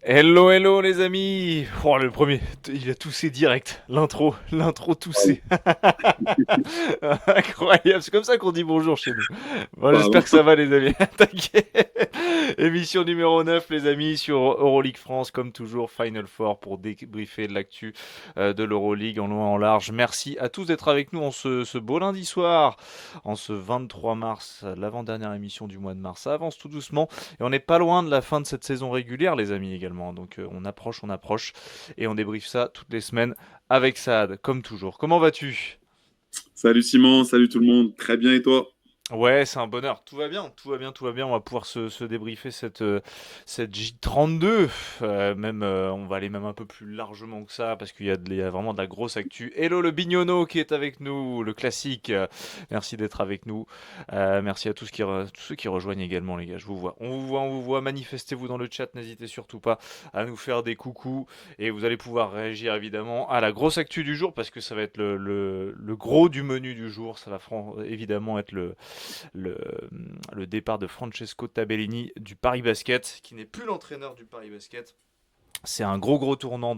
Hello, hello les amis. Oh, le premier, il a toussé direct. L'intro toussé. Incroyable, c'est comme ça qu'on dit bonjour chez nous. Bon, j'espère Pardon. que ça va les amis. T'inquiète. Émission numéro 9 les amis sur Euroleague France, comme toujours, Final Four pour débriefer de l'actu de l'Euroleague en loin en large. Merci à tous d'être avec nous en ce beau lundi soir, en ce 23 mars, l'avant-dernière émission du mois de mars. Ça avance tout doucement. Et on n'est pas loin de la fin de cette saison régulière, les amis, également. Donc on approche, et on débriefe ça toutes les semaines avec Saad, comme toujours. Comment vas-tu? Salut Simon, salut tout le monde. Très bien et toi? Ouais, c'est un bonheur. Tout va bien, tout va bien, tout va bien. On va pouvoir se débriefer cette J32. Même, on va aller même un peu plus largement que ça parce il y a vraiment de la grosse actu. Hello le Bignonneau qui est avec nous, le classique. Merci d'être avec nous. Merci à tous ceux qui rejoignent également, les gars. Je vous vois. On vous voit, on vous voit. Manifestez-vous dans le chat. N'hésitez surtout pas à nous faire des coucous. Et vous allez pouvoir réagir évidemment à la grosse actu du jour parce que ça va être le gros du menu du jour. Ça va évidemment être le, le départ de Francesco Tabellini du Paris Basket, qui n'est plus l'entraîneur du Paris Basket. C'est un gros tournant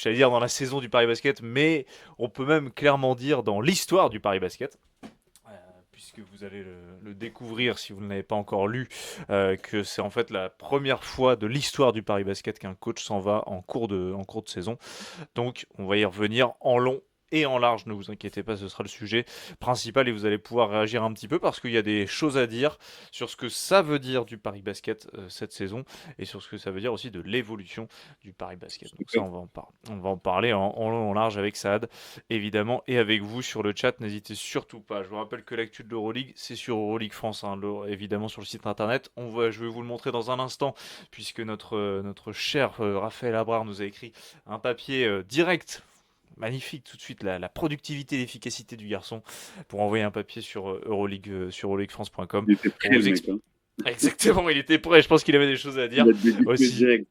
j'allais dire dans la saison du Paris Basket, mais on peut même clairement dire dans l'histoire du Paris Basket. Puisque vous allez le découvrir si vous ne l'avez pas encore lu, que c'est en fait la première fois de l'histoire du Paris Basket qu'un coach s'en va en cours de saison. Donc on va y revenir en long et en large, ne vous inquiétez pas, ce sera le sujet principal et vous allez pouvoir réagir un petit peu parce qu'il y a des choses à dire sur ce que ça veut dire du Paris Basket cette saison et sur ce que ça veut dire aussi de l'évolution du Paris Basket. Donc ça, Super. on va en parler en long et en large avec Saad, évidemment, et avec vous sur le chat. N'hésitez surtout pas. Je vous rappelle que l'actu de l'Euroleague, c'est sur Euroleague France, hein, évidemment sur le site internet. Je vais vous le montrer dans un instant puisque notre cher Raphaël Abrard nous a écrit un papier direct. Magnifique, tout de suite, la productivité et l'efficacité du garçon pour envoyer un papier sur Euroleague, sur euroleaguefrance.com Il était pour prêt le vous mec, hein. expliquer. Exactement, il était prêt, je pense qu'il avait des choses à dire Il a débuté aussi. direct.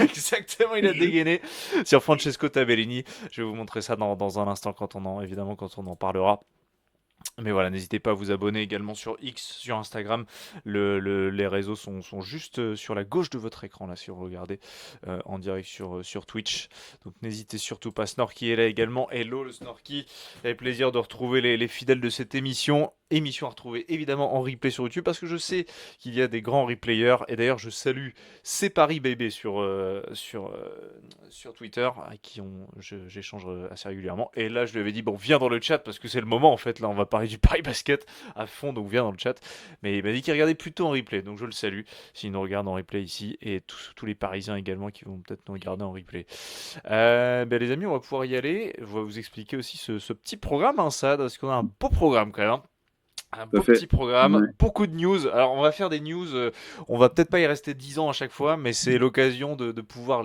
Exactement, il a dégainé sur Francesco Tabellini. Je vais vous montrer ça dans un instant évidemment, quand on en parlera. Mais voilà, n'hésitez pas à vous abonner également sur X, sur Instagram. Les réseaux sont juste sur la gauche de votre écran, là, si vous regardez en direct sur Twitch. Donc n'hésitez surtout pas. Snorky est là également. Hello le Snorky. Avec plaisir de retrouver les fidèles de cette émission. Émission à retrouver évidemment en replay sur YouTube parce que je sais qu'il y a des grands replayers. Et d'ailleurs, je salue C'est Paris Bébé sur Twitter, avec qui j'échange assez régulièrement. Et là, je lui avais dit, bon, viens dans le chat, parce que c'est le moment, en fait, là, on va parler du Paris Basket à fond, donc viens dans le chat. Mais il m'a dit qu'il regardait plutôt en replay, donc je le salue, s'il nous regarde en replay ici, et tous les Parisiens également qui vont peut-être nous regarder en replay. Ben, les amis, on va pouvoir y aller. Je vais vous expliquer aussi ce petit programme, hein, ça, parce qu'on a un beau programme quand même, hein. Un Tout à beau fait. petit programme, Ouais. beaucoup de news. Alors on va faire des news, on va peut-être pas y rester 10 ans à chaque fois, mais c'est l'occasion de pouvoir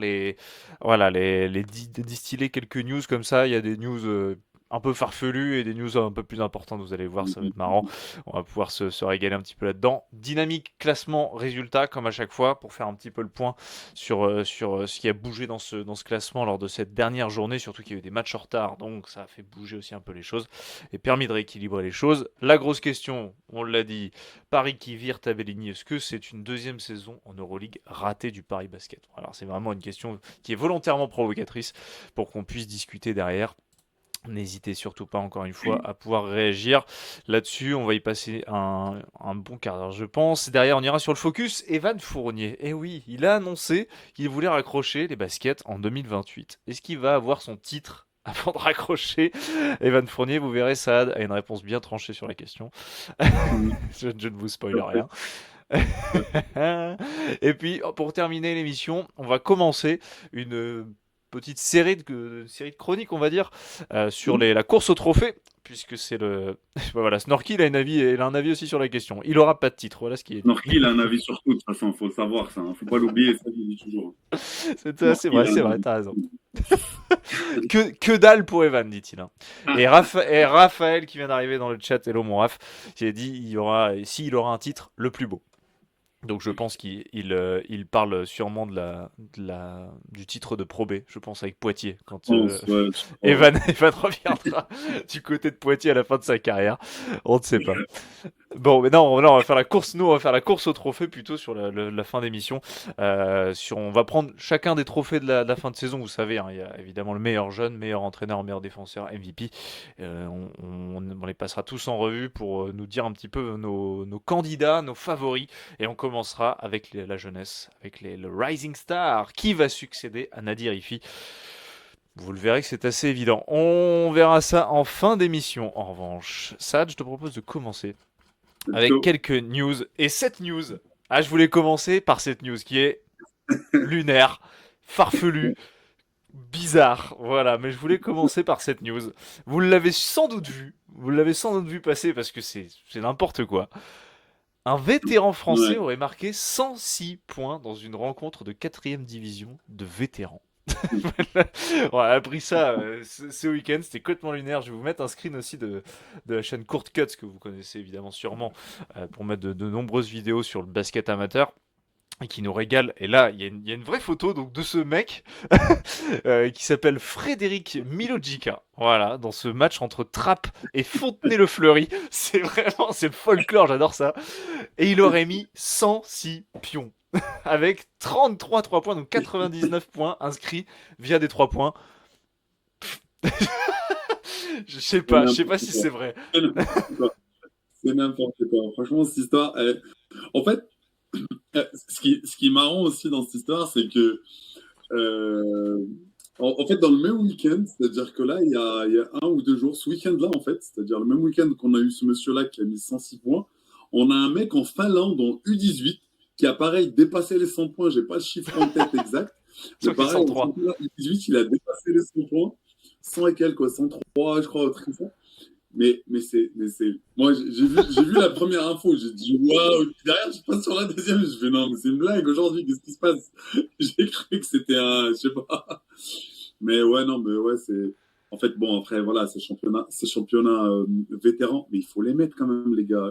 voilà, distiller quelques news comme ça. Il y a des news un peu farfelues et des news un peu plus importantes, vous allez voir, ça va être marrant. On va pouvoir se régaler un petit peu là-dedans. Dynamique, classement, résultat, comme à chaque fois, pour faire un petit peu le point sur ce qui a bougé dans ce classement lors de cette dernière journée, surtout qu'il y a eu des matchs en retard, donc ça a fait bouger aussi un peu les choses et permis de rééquilibrer les choses. La grosse question, on l'a dit, Paris qui vire Tabellini, est-ce que c'est une deuxième saison en Euroleague ratée du Paris Basket? Alors c'est vraiment une question qui est volontairement provocatrice pour qu'on puisse discuter derrière. N'hésitez surtout pas, encore une fois, à pouvoir réagir là-dessus. On va y passer un bon quart d'heure, je pense. Derrière, on ira sur le focus. Evan Fournier. Eh oui, il a annoncé qu'il voulait raccrocher les baskets en 2028. Est-ce qu'il va avoir son titre avant de raccrocher? Evan Fournier, vous verrez, Saad a une réponse bien tranchée sur la question. Mhm. Je ne vous spoil Tout à fait. rien. Et puis, pour terminer l'émission, on va commencer une petite série de chroniques, on va dire, sur Mhm. la course au trophée, puisque c'est le... voilà, Snorky, il a un avis aussi sur la question. Il aura pas de titre, voilà ce qui est dit. Snorky, il a un avis sur tout, de toute façon, faut le savoir, ça, hein. Faut pas l'oublier, ça, je le dis toujours. Snorky, il a C'est un vrai, avis t'as sur raison. tout. Que dalle pour Evan, dit-il, hein. Et Raphaël, qui vient d'arriver dans le chat, hello mon Raph, qui a dit, s'il aura un titre, le plus beau. Donc je pense qu'il parle sûrement du titre de Pro B, je pense avec Poitiers, quand Ouais, je crois, ouais. Evan reviendra du côté de Poitiers à la fin de sa carrière. On ne sait pas. Bon, mais non, on va faire la course. Nous, on va faire la course au trophée plutôt sur la fin d'émission. On va prendre chacun des trophées de la fin de saison. Vous savez, hein, il y a évidemment le meilleur jeune, meilleur entraîneur, meilleur défenseur, MVP. On les passera tous en revue pour nous dire un petit peu nos candidats, nos favoris. Et on commencera avec la jeunesse, avec le Rising Star. Qui va succéder à Nadir Ifi? Vous le verrez que c'est assez évident. On verra ça en fin d'émission. En revanche, Sad, je te propose de commencer Let's avec go. quelques news. Et cette news, je voulais commencer par cette news qui est lunaire, farfelue, bizarre. Voilà, mais je voulais commencer par cette news. Vous l'avez sans doute vu. Vous l'avez sans doute vu passer parce que c'est n'importe quoi. Un vétéran français Ouais. aurait marqué 106 points dans une rencontre de 4ème division de vétérans. On a appris ça ce week-end, c'était complètement lunaire. Je vais vous mettre un screen aussi de la chaîne Court Cuts que vous connaissez évidemment sûrement pour mettre de nombreuses vidéos sur le basket amateur et qui nous régale. Et là, il y a une vraie photo donc de ce mec qui s'appelle Frédéric Milojica. Voilà, dans ce match entre Trappes et Fontenay-le-Fleury. C'est le folklore, j'adore ça. Et il aurait mis 106 pions avec 33 3 points, donc 99 points inscrits via des 3 points. C'est Je sais pas n'importe si quoi. c'est vrai. C'est n'importe quoi. C'est n'importe quoi. Franchement, cette histoire, en fait, ce qui est marrant aussi dans cette histoire, c'est que, euh, en fait, dans le même week-end, c'est-à-dire que là, il y a 1 ou 2 jours, ce week-end-là, en fait, c'est-à-dire le même week-end qu'on a eu ce monsieur-là qui a mis 106 points, on a un mec en Finlande, en U18, qui a pareil dépassé les 100 points. J'ai pas le chiffre en tête exact, Je mais crois qu'il est pareil, en 103. championnat U18, il a dépassé les 100 points. 100 et quelques, quoi, 103, je crois, au truc comme ça. Mais c'est. Moi, j'ai vu la première info, j'ai dit waouh. Derrière, je passe sur la deuxième, je fais non, mais c'est une blague aujourd'hui, qu'est-ce qui se passe? J'ai cru que c'était un. Je sais pas. Mais ouais, non, mais ouais, c'est. En fait, bon, après, voilà, ces championnats vétérans, mais il faut les mettre quand même, les gars.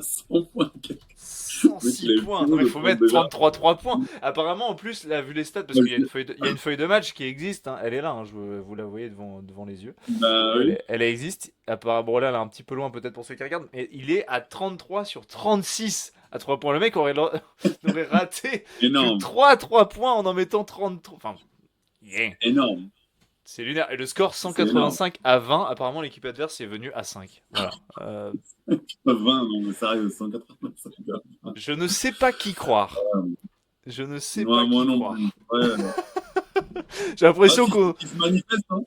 100 points. Le mec, 106 il a eu le points. Non, culot mais il de faut prendre mettre déjà. 33 3 points. Apparemment, en plus, là, vu les stats, parce qu'il y a il y a une feuille de match qui existe, hein, elle est là, hein, vous la voyez devant les yeux. Bah oui. Elle existe. Apparemment, bon, là, elle est un petit peu loin peut-être pour ceux qui regardent, mais il est à 33 sur 36 à 3 points. Le mec aurait raté que Énorme. 3 points en mettant 33. Enfin, yeah. Énorme. C'est lunaire. Et le score C'est énorme. 185 à 20. Apparemment, l'équipe adverse est venue à 5. Voilà. Pas 20, non, mais sérieux, 185. Je ne sais pas qui croire. Je ne sais pas Moi qui non plus. croire. Ouais. J'ai Ah, l'impression qu'on. qui se manifestent, hein.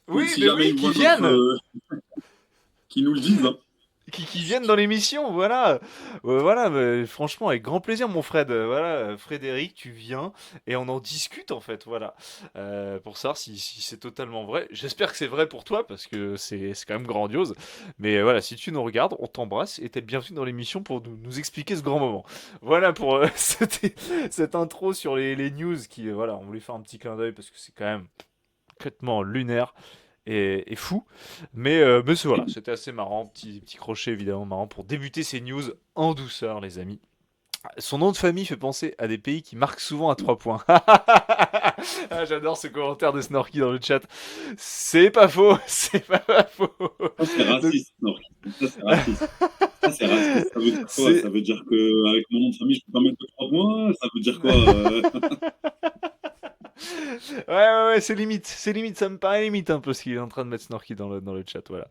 Oui, Si mais jamais oui, ils qui voient notre. viennent. Qui nous le disent, hein. Qui viennent dans l'émission, voilà. Voilà, mais franchement, avec grand plaisir, mon Fred. Voilà, Frédéric, tu viens et on en discute en fait, voilà. Pour savoir si c'est totalement vrai. J'espère que c'est vrai pour toi parce que c'est quand même grandiose. Mais voilà, si tu nous regardes, on t'embrasse et t'es le bienvenu dans l'émission pour nous expliquer ce grand moment. Voilà pour cette intro sur les news qui, voilà, on voulait faire un petit clin d'œil parce que c'est quand même complètement lunaire et fou. Mais voilà, c'était assez marrant. Petit crochet évidemment marrant pour débuter ces news en douceur, les amis. Son nom de famille fait penser à des pays qui marquent souvent à 3 points. Ah, j'adore ce commentaire de Snorky dans le chat. C'est pas faux, c'est pas faux. Ça, c'est Donc, raciste, non. Ça, c'est raciste. Ça, c'est raciste. Ça veut dire quoi? c'est Ça veut dire qu'avec mon nom de famille, je peux pas mettre que 3 points? Ça veut dire quoi? ouais, c'est limite, ça me paraît limite un peu ce qu'il est en train de mettre Snorky dans le chat, voilà.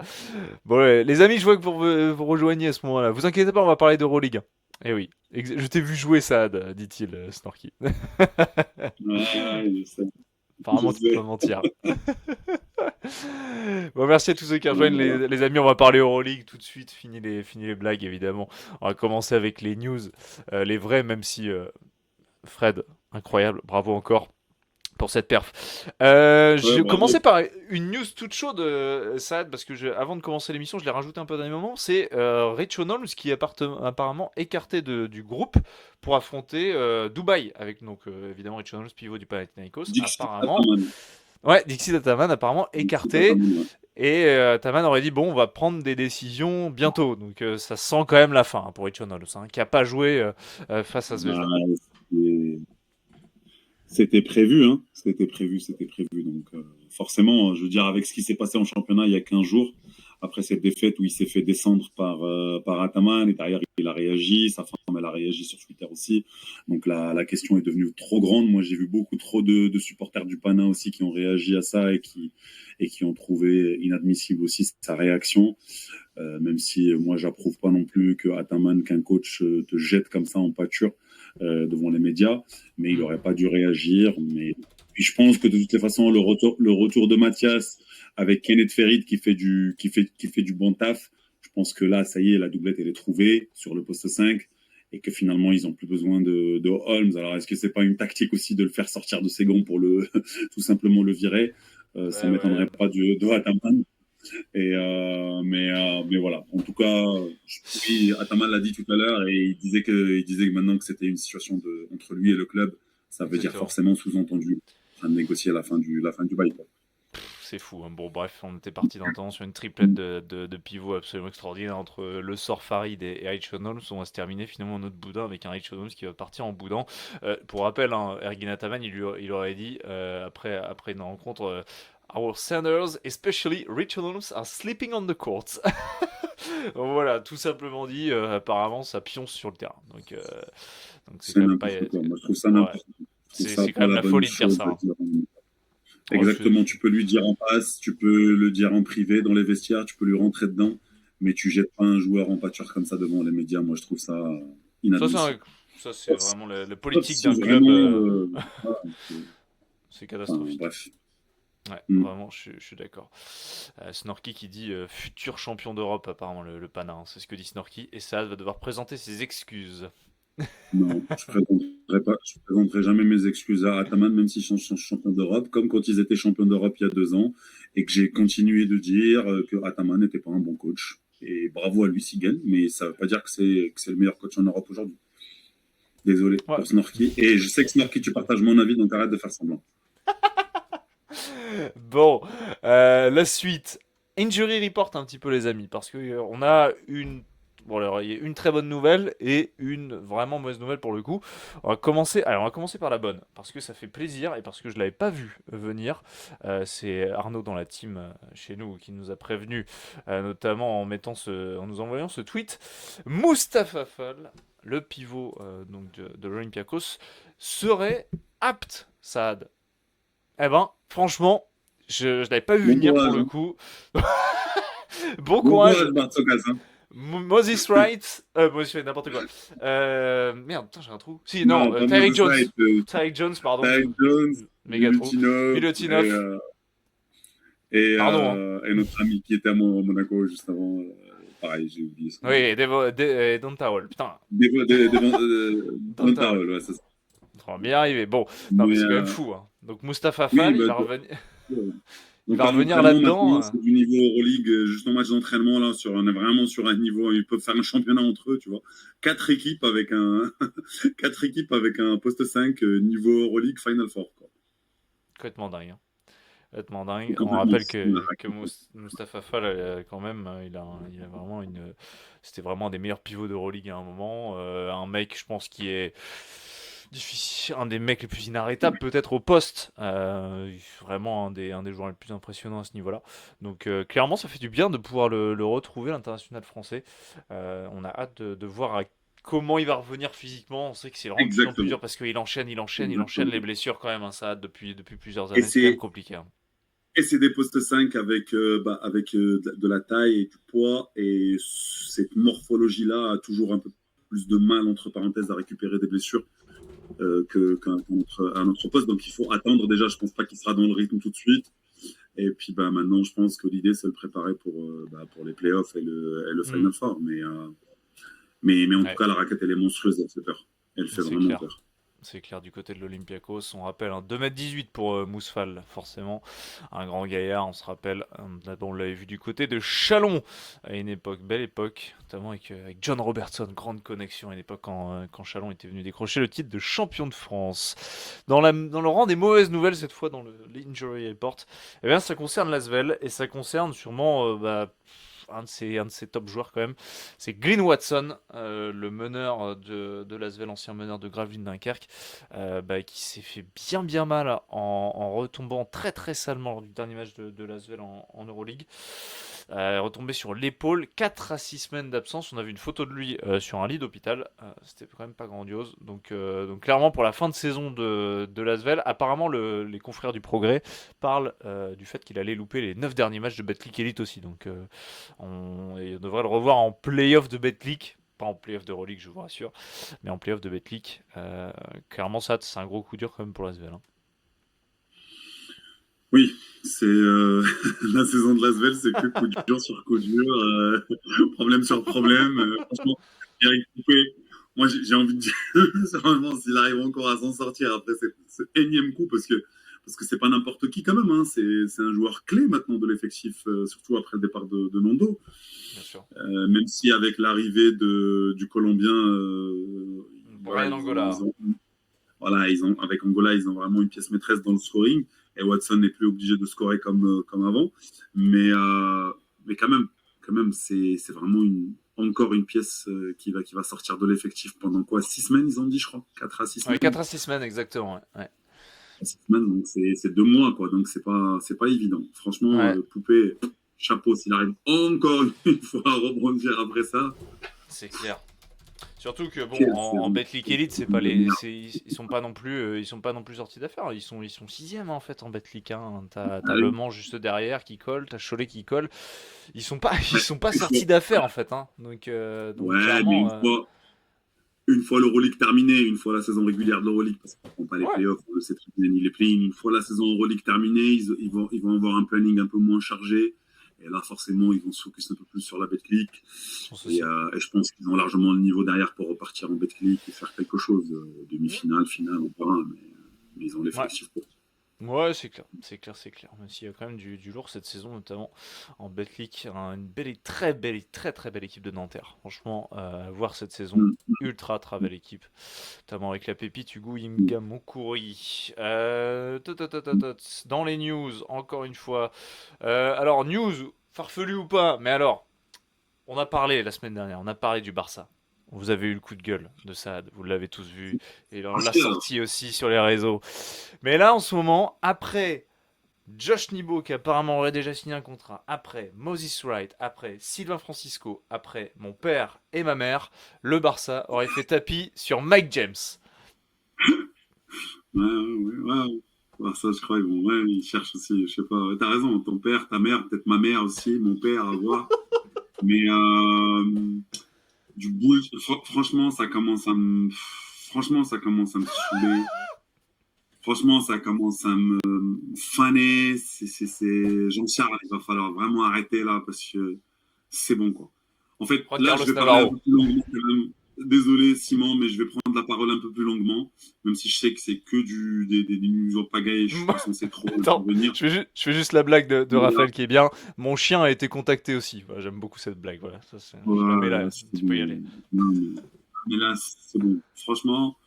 Bon, ouais, les amis, je vois que vous rejoignez à ce moment-là. Vous inquiétez pas, on va parler d'Euroleague. Eh oui, je t'ai vu jouer ça, dit-il, Snorky. Ouais, je sais. Je Apparemment, tu peux pas sais. mentir. Bon, merci à tous ceux qui Donc, rejoignent, voilà. les amis. On va parler Euroleague tout de suite. Fini les blagues, évidemment. On va commencer avec les news, les vrais, même si Fred, incroyable, bravo encore pour cette perf. Ouais, Je vais bravo. commencer par une news toute chaude, Saad, parce que avant de commencer l'émission, je l'ai rajouté un peu dans les moments. C'est Rich Holmes qui est apparemment écarté du groupe pour affronter Dubaï, avec donc évidemment Rich Holmes, pivot du Panathinaikos. Dixit Apparemment, Ataman. ouais, Dixie Ataman apparemment Dixit écarté. Ataman, ouais. Et Taman aurait dit bon, on va prendre des décisions bientôt. Donc ça sent quand même la fin pour Rich Holmes, hein, qui a pas joué face à Bah, Zvezda. c'était c'était prévu, hein. C'était prévu, c'était prévu. Donc, forcément, je veux dire, avec ce qui s'est passé en championnat il y a 15 jours, après cette défaite où il s'est fait descendre par Ataman, et derrière il a réagi, sa femme elle a réagi sur Twitter aussi. Donc la question est devenue trop grande. Moi j'ai vu beaucoup trop de supporters du Pana aussi qui ont réagi à ça et qui ont trouvé inadmissible aussi sa réaction. Même si moi j'approuve pas non plus que Ataman, qu'un coach te jette comme ça en pâture devant les médias, mais il aurait pas dû réagir. Mais puis je pense que de toutes les façons le retour de Mathias avec Kenneth Ferid qui fait du bon taf, je pense que là ça y est, la doublette elle est trouvée sur le poste 5 et que finalement ils ont plus besoin de Holmes. Alors est-ce que c'est pas une tactique aussi de le faire sortir de ses gonds pour le tout simplement le virer? Ça Ouais, ouais. m'étonnerait pas de Ataman. Mais voilà. En tout cas, oui, Ataman l'a dit tout à l'heure et il disait que maintenant que c'était une situation entre lui et le club, ça veut dire Exactement. forcément sous-entendu en train de négocier la fin du bail, quoi. C'est fou, hein. Bon, bref, on était parti d'un temps sur une triplette de pivots absolument extraordinaire entre le sort Farid et Aichon Holmes. On va se terminer finalement en autre boudin avec un Aichon Holmes qui va partir en boudin. Pour rappel, hein, Ergin Ataman, il aurait dit après une rencontre Our centers, especially Richard Holmes, are sleeping on the court. Donc voilà, tout simplement dit, apparemment ça pionce sur le terrain. Donc c'est C'est quand même pas. n'importe quoi. Moi, je trouve ça Ouais, n'importe quoi. Je trouve ça c'est quand pas même la la bonne folie de dire chose ça, de hein. dire. Oh, Exactement. Tu peux lui dire en passe, tu peux le dire en privé dans les vestiaires, tu peux lui rentrer dedans, mais tu jettes pas un joueur en pâture comme ça devant les médias. Moi, je trouve ça Ça, inadmissible. ça c'est Sauf si, vraiment la sauf politique si d'un club. vraiment, voilà, C'est enfin, catastrophique. bref. Ouais, Mm. vraiment, je suis d'accord. Snorky qui dit futur champion d'Europe, apparemment, le Pana, hein. C'est ce que dit Snorky. Et Saad va devoir présenter ses excuses. Non, je présenterai jamais mes excuses à Ataman, même si je suis champion d'Europe, comme quand ils étaient champions d'Europe il y a 2 ans, et que j'ai continué de dire que Ataman n'était pas un bon coach. Et bravo à lui s'il gagne, mais ça ne veut pas dire que c'est le meilleur coach en Europe aujourd'hui. Désolé Ouais. pour Snorky. Et je sais que Snorky, tu partages mon avis, donc arrête de faire semblant. Bon, la suite. Injury report un petit peu les amis, parce que on a une. Bon, alors, il y a une très bonne nouvelle et une vraiment mauvaise nouvelle pour le coup. On va commencer par la bonne, parce que ça fait plaisir et parce que je l'avais pas vu venir. C'est Arnaud dans la team chez nous qui nous a prévenu, notamment en nous envoyant ce tweet. Mustapha Fall, le pivot donc de l'Olympiakos, serait apte, Saad. Eh ben, franchement, je l'avais pas vu Bon venir pour courage, le hein. coup. Bon Bon courage, courage, Bartzokas, hein. Moses Wright. Moses Wright, n'importe quoi. Merde, putain, j'ai un trou. Si, non, Non, pas Tyreek Moses Jones. Knight, Tyreek Jones, pardon. Tyre Jones, Méga trou. Milutinov Milutinov. et, Pardon, hein. et notre ami qui était à Monaco juste avant. Pareil, j'ai oublié son Oui, nom. Don Towel. Putain, Devant Don Towel. Towel, ouais, c'est ça. On va bien arriver. Bon, non, mais Mais c'est quand même fou, hein. Donc, Mustapha oui, Fall, bah, ouais. il Donc va à revenir l'entraînement là-dedans. maintenant, c'est du niveau Euroleague, juste en match d'entraînement, là, on est vraiment sur un niveau, ils peuvent faire un championnat entre eux, tu vois. Quatre équipes avec un, quatre équipes avec un poste 5 niveau Euroleague Final Four, quoi. Complètement dingue, hein. Complètement dingue. C'est On complètement rappelle fou, la que raquette. Mustapha Fall, quand même, il a vraiment une. C'était vraiment un des meilleurs pivots d'Euroleague à un moment. Un mec, je pense, qui est difficile, un des mecs les plus inarrêtables, peut-être au poste. Vraiment un des joueurs les plus impressionnants à ce niveau-là. Donc, clairement, ça fait du bien de pouvoir le retrouver, l'international français. On a hâte de voir comment il va revenir physiquement. On sait que c'est vraiment de plus en plus Exactement. dur parce qu'il enchaîne les Exactement. blessures quand même, hein, ça depuis plusieurs Et années. C'est quand même c'est, compliqué, hein. et c'est des postes 5 avec de la taille et du poids. Et cette morphologie-là a toujours un peu plus de mal, entre parenthèses, à récupérer des blessures qu'un autre poste. Donc il faut attendre déjà. Je pense pas qu'il sera dans le rythme tout de suite. Et puis bah, maintenant, je pense que l'idée, c'est de le préparer pour les playoffs et le Hmm. Final Four. Mais en tout Ouais, cas, la raquette, elle est monstrueuse. Elle fait peur. Elle fait c'est vraiment clair. peur. C'est clair du côté de l'Olympiakos. On rappelle un 2,18 m pour Mousfal, forcément. Un grand gaillard, on se rappelle. On l'avait vu du côté de Chalon à une époque, belle époque, notamment avec John Robertson. Grande connexion à une époque quand Chalon était venu décrocher le titre de champion de France. Dans le rang des mauvaises nouvelles, cette fois dans l'Injury Report, eh bien, ça concerne l'Asvel et ça concerne sûrement un de ses top joueurs quand même. C'est Glyn Watson, le meneur de l'Asvel, ancien meneur de Gravelines Dunkerque, qui s'est fait bien mal en retombant très très salement lors du dernier match de l'Asvel en Euroleague. retombé sur l'épaule, 4 à 6 semaines d'absence. On a vu une photo de lui sur un lit d'hôpital. C'était quand même pas grandiose. Donc clairement, pour la fin de saison de l'Asvel, apparemment, les confrères du Progrès parlent du fait qu'il allait louper les 9 derniers matchs de Betclic Elite aussi. Donc on devrait le revoir en play-off de Betclic. Pas en play-off de Euroleague, je vous rassure, mais en play-off de Betclic. Clairement, ça, c'est un gros coup dur quand même pour l'Asvel. Hein. Oui, c'est la saison de l'Asvel, c'est que coup dur sur coup dur, problème sur problème. Franchement, Eric Coupé, moi j'ai envie de dire, vraiment, s'il arrive encore à s'en sortir après ce énième coup, parce que c'est pas n'importe qui quand même, hein, c'est un joueur clé maintenant de l'effectif, surtout après le départ de Nando. Bien sûr. Même si avec l'arrivée du Colombien, voilà, Brian Angola. avec Angola, ils ont vraiment une pièce maîtresse dans le scoring. Et Watson n'est plus obligé de scorer comme avant. Mais quand même c'est vraiment encore une pièce qui va sortir de l'effectif pendant quoi 6 semaines, ils ont dit, je crois. 4 à 6 semaines. Ouais, 4 à 6 semaines, exactement. Ouais. 6 semaines, donc c'est 2 mois, quoi. Donc c'est pas évident. Franchement, Ouais. Poupé, chapeau s'il arrive encore une fois à rebondir après ça. C'est clair. Surtout que Quel en série. Betclic Elite, c'est pas les, ils sont pas non plus, ils sont pas non plus sortis d'affaires. Ils sont sixième en fait en Betclic. Hein. T'as Ah Le oui. Mans juste derrière qui colle, t'as Cholet qui colle. Ils Ouais, sont pas sortis d'affaires en fait. Hein. Donc ouais, mais clairement, une fois l'Euroleague terminée, une fois la saison régulière de l'Euroleague, parce qu'on ne prend pas les ouais. playoffs, on le sait très bien, ni les play-in, une fois la saison Euroleague terminée, ils vont avoir un planning un peu moins chargé. Et là, forcément, ils vont se focus un peu plus sur la Betclic. Sans Et, souci. et je pense qu'ils ont largement le niveau derrière pour repartir en Betclic et faire quelque chose. Demi-finale, finale, on verra. Mais ils ont Ouais. l'effectif pour. Ouais, c'est clair, c'est clair, c'est clair. Même s'il y a quand même du lourd cette saison, notamment en Betclic, une belle, très belle, très très belle équipe de Nanterre. Franchement, voir cette saison, Mm. ultra belle équipe, notamment avec la pépite Hugo Mm. Imgamokuri. Dans les news, encore une fois. Alors, news, farfelu ou pas, mais alors, on a parlé la semaine dernière, on a parlé du Barça. Vous avez eu le coup de gueule de Saad, vous l'avez tous vu, et on l'a sorti aussi sur les réseaux. Mais là, en ce moment, après Josh Nibo, qui apparemment aurait déjà signé un contrat, après Moses Wright, après Sylvain Francisco, après mon père et ma mère, le Barça aurait fait tapis sur Mike James. Ouais. Ouais, ça, je crois, ils cherchent aussi, je sais pas. T'as raison, ton père, ta mère, peut-être ma mère aussi, mon père, à voir. Mais du bull, franchement, franchement, ça commence à me saouler. Franchement, ça commence à me faner. Jean-Charles, il va falloir vraiment arrêter là parce que c'est bon, quoi. En fait, Juan là, je Carlos vais parler un Navarro. peu plus longuement quand même. Désolé, Simon, mais je vais prendre la parole un peu plus longuement, même si je sais que c'est que des news en pagaille, je suis pas censé trop Attends, intervenir. je fais juste la blague de Mais là, Raphaël qui est bien. Mon chien a été contacté aussi. Voilà, j'aime beaucoup cette blague. Voilà, je la mets là. c'est Tu peux y aller. bon. Non, mais là, c'est bon. Franchement,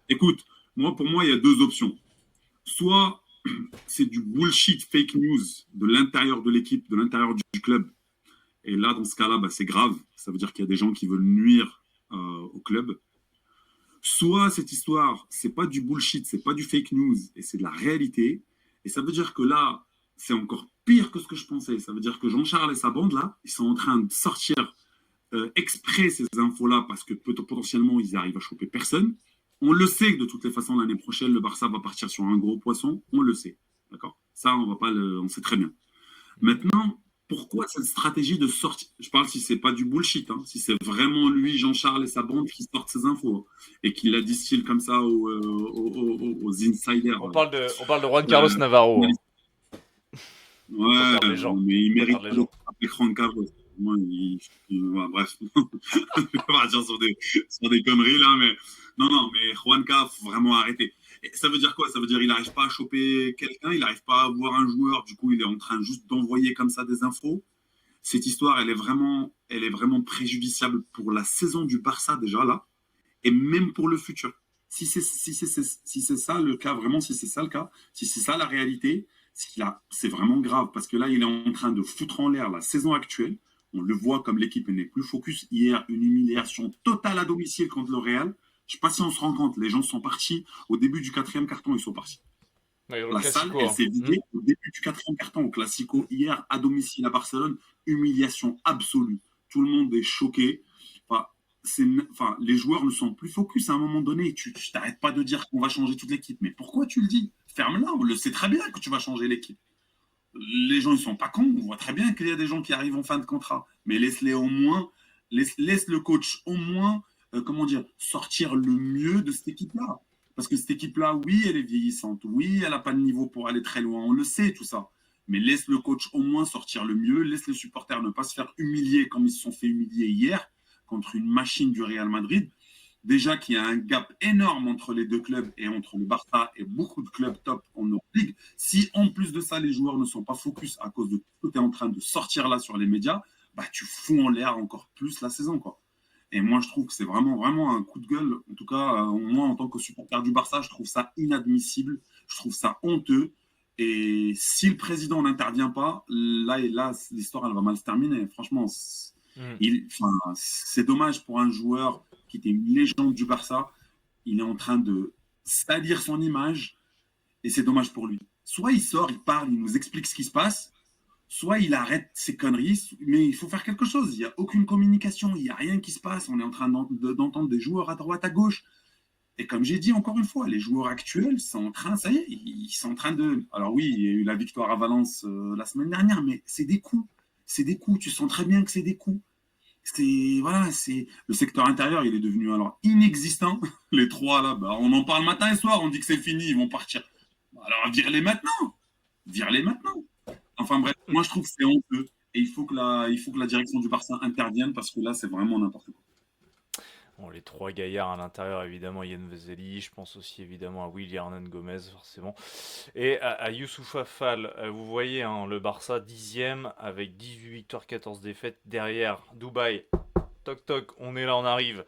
écoute, pour moi, il y a deux options. Soit c'est du bullshit fake news de l'intérieur de l'équipe, de l'intérieur du club. Et là, dans ce cas-là, bah, c'est grave. Ça veut dire qu'il y a des gens qui veulent nuire au club. Soit cette histoire, c'est pas du bullshit, c'est pas du fake news, et c'est de la réalité. Et ça veut dire que là, c'est encore pire que ce que je pensais. Ça veut dire que Jean-Charles et sa bande, là, ils sont en train de sortir exprès ces infos-là parce que potentiellement, ils arrivent à choper personne. On le sait que de toutes les façons, l'année prochaine, le Barça va partir sur un gros poisson. On le sait. D'accord. Ça, on sait très bien. Maintenant, pourquoi cette stratégie de sortir? Je parle si c'est pas du bullshit, hein, si c'est vraiment lui, Jean-Charles et sa bande qui sortent ces infos et qui la distillent comme ça aux insiders. On parle de Juan Carlos Navarro. Hein. Faut Ouais, perdre les gens. mais il Faut pas mérite perdre les pas gens. d'être appelé Juan Carlos. Moi, ouais, bref, je vais pas partir sur des conneries là, mais non, mais Juanca, faut vraiment arrêter. Et ça veut dire quoi? Ça veut dire qu'il n'arrive pas à choper quelqu'un, il n'arrive pas à voir un joueur, du coup il est en train juste d'envoyer comme ça des infos. Cette histoire, elle est vraiment préjudiciable pour la saison du Barça déjà là, et même pour le futur. Si c'est ça le cas, vraiment, si c'est ça le cas, si c'est ça la réalité, c'est vraiment grave parce que là, il est en train de foutre en l'air la saison actuelle. On le voit comme l'équipe n'est plus focus. Hier, une humiliation totale à domicile contre le Real. Je ne sais pas si on se rend compte, les gens sont partis au début du quatrième carton, ils sont partis. Ouais, le La salle, Classico, elle hein. s'est vidée au début du quatrième quart-temps au Classico hier à domicile à Barcelone. Humiliation absolue. Tout le monde est choqué. Enfin, enfin, les joueurs ne sont plus focus à un moment donné. Tu t'arrêtes pas de dire qu'on va changer toute l'équipe. Mais pourquoi tu le dis? Ferme-la. On le sait très bien que tu vas changer l'équipe. Les gens, ils sont pas cons. On voit très bien qu'il y a des gens qui arrivent en fin de contrat. Mais laisse-les au moins, laisse le coach au moins, comment dire, sortir le mieux de cette équipe-là. Parce que cette équipe-là, oui, elle est vieillissante. Oui, elle n'a pas de niveau pour aller très loin. On le sait, tout ça. Mais laisse le coach au moins sortir le mieux. Laisse les supporters ne pas se faire humilier comme ils se sont fait humilier hier contre une machine du Real Madrid. Déjà qu'il y a un gap énorme entre les deux clubs et entre le Barça et beaucoup de clubs top en Euroleague. Si en plus de ça, les joueurs ne sont pas focus à cause de tout ce que tu es en train de sortir là sur les médias, bah, tu fous en l'air encore plus la saison, quoi. Et moi, je trouve que c'est vraiment, vraiment un coup de gueule. En tout cas, moi, en tant que supporter du Barça, je trouve ça inadmissible. Je trouve ça honteux. Et si le président n'intervient pas, là, l'histoire, elle va mal se terminer. Franchement, Mm. c'est dommage pour un joueur qui était une légende du Barça. Il est en train de salir son image et c'est dommage pour lui. Soit il sort, il parle, il nous explique ce qui se passe, soit il arrête ses conneries, mais il faut faire quelque chose. Il n'y a aucune communication, il n'y a rien qui se passe. On est en train d'entendre des joueurs à droite, à gauche. Et comme j'ai dit encore une fois, les joueurs actuels sont en train, ça y est, ils sont en train de. Alors oui, il y a eu la victoire à Valence la semaine dernière, mais c'est des coups. C'est des coups. Tu sens très bien que c'est des coups. C'est voilà, c'est le secteur intérieur, il est devenu alors inexistant. Les trois là, bah, on en parle matin et soir, on dit que c'est fini, ils vont partir. Alors vire-les maintenant, vire-les maintenant. Enfin bref, moi je trouve que c'est honteux et il faut que la direction du Barça intervienne parce que là c'est vraiment n'importe quoi. Bon, les trois gaillards à l'intérieur, évidemment, Yann Vezeli, je pense aussi évidemment à Willy Hernan Gomez, forcément, et à Youssoupha Fall. Vous voyez, hein, le Barça 10e avec 18 victoires, 14 défaites. Derrière, Dubaï, toc toc, on est là, on arrive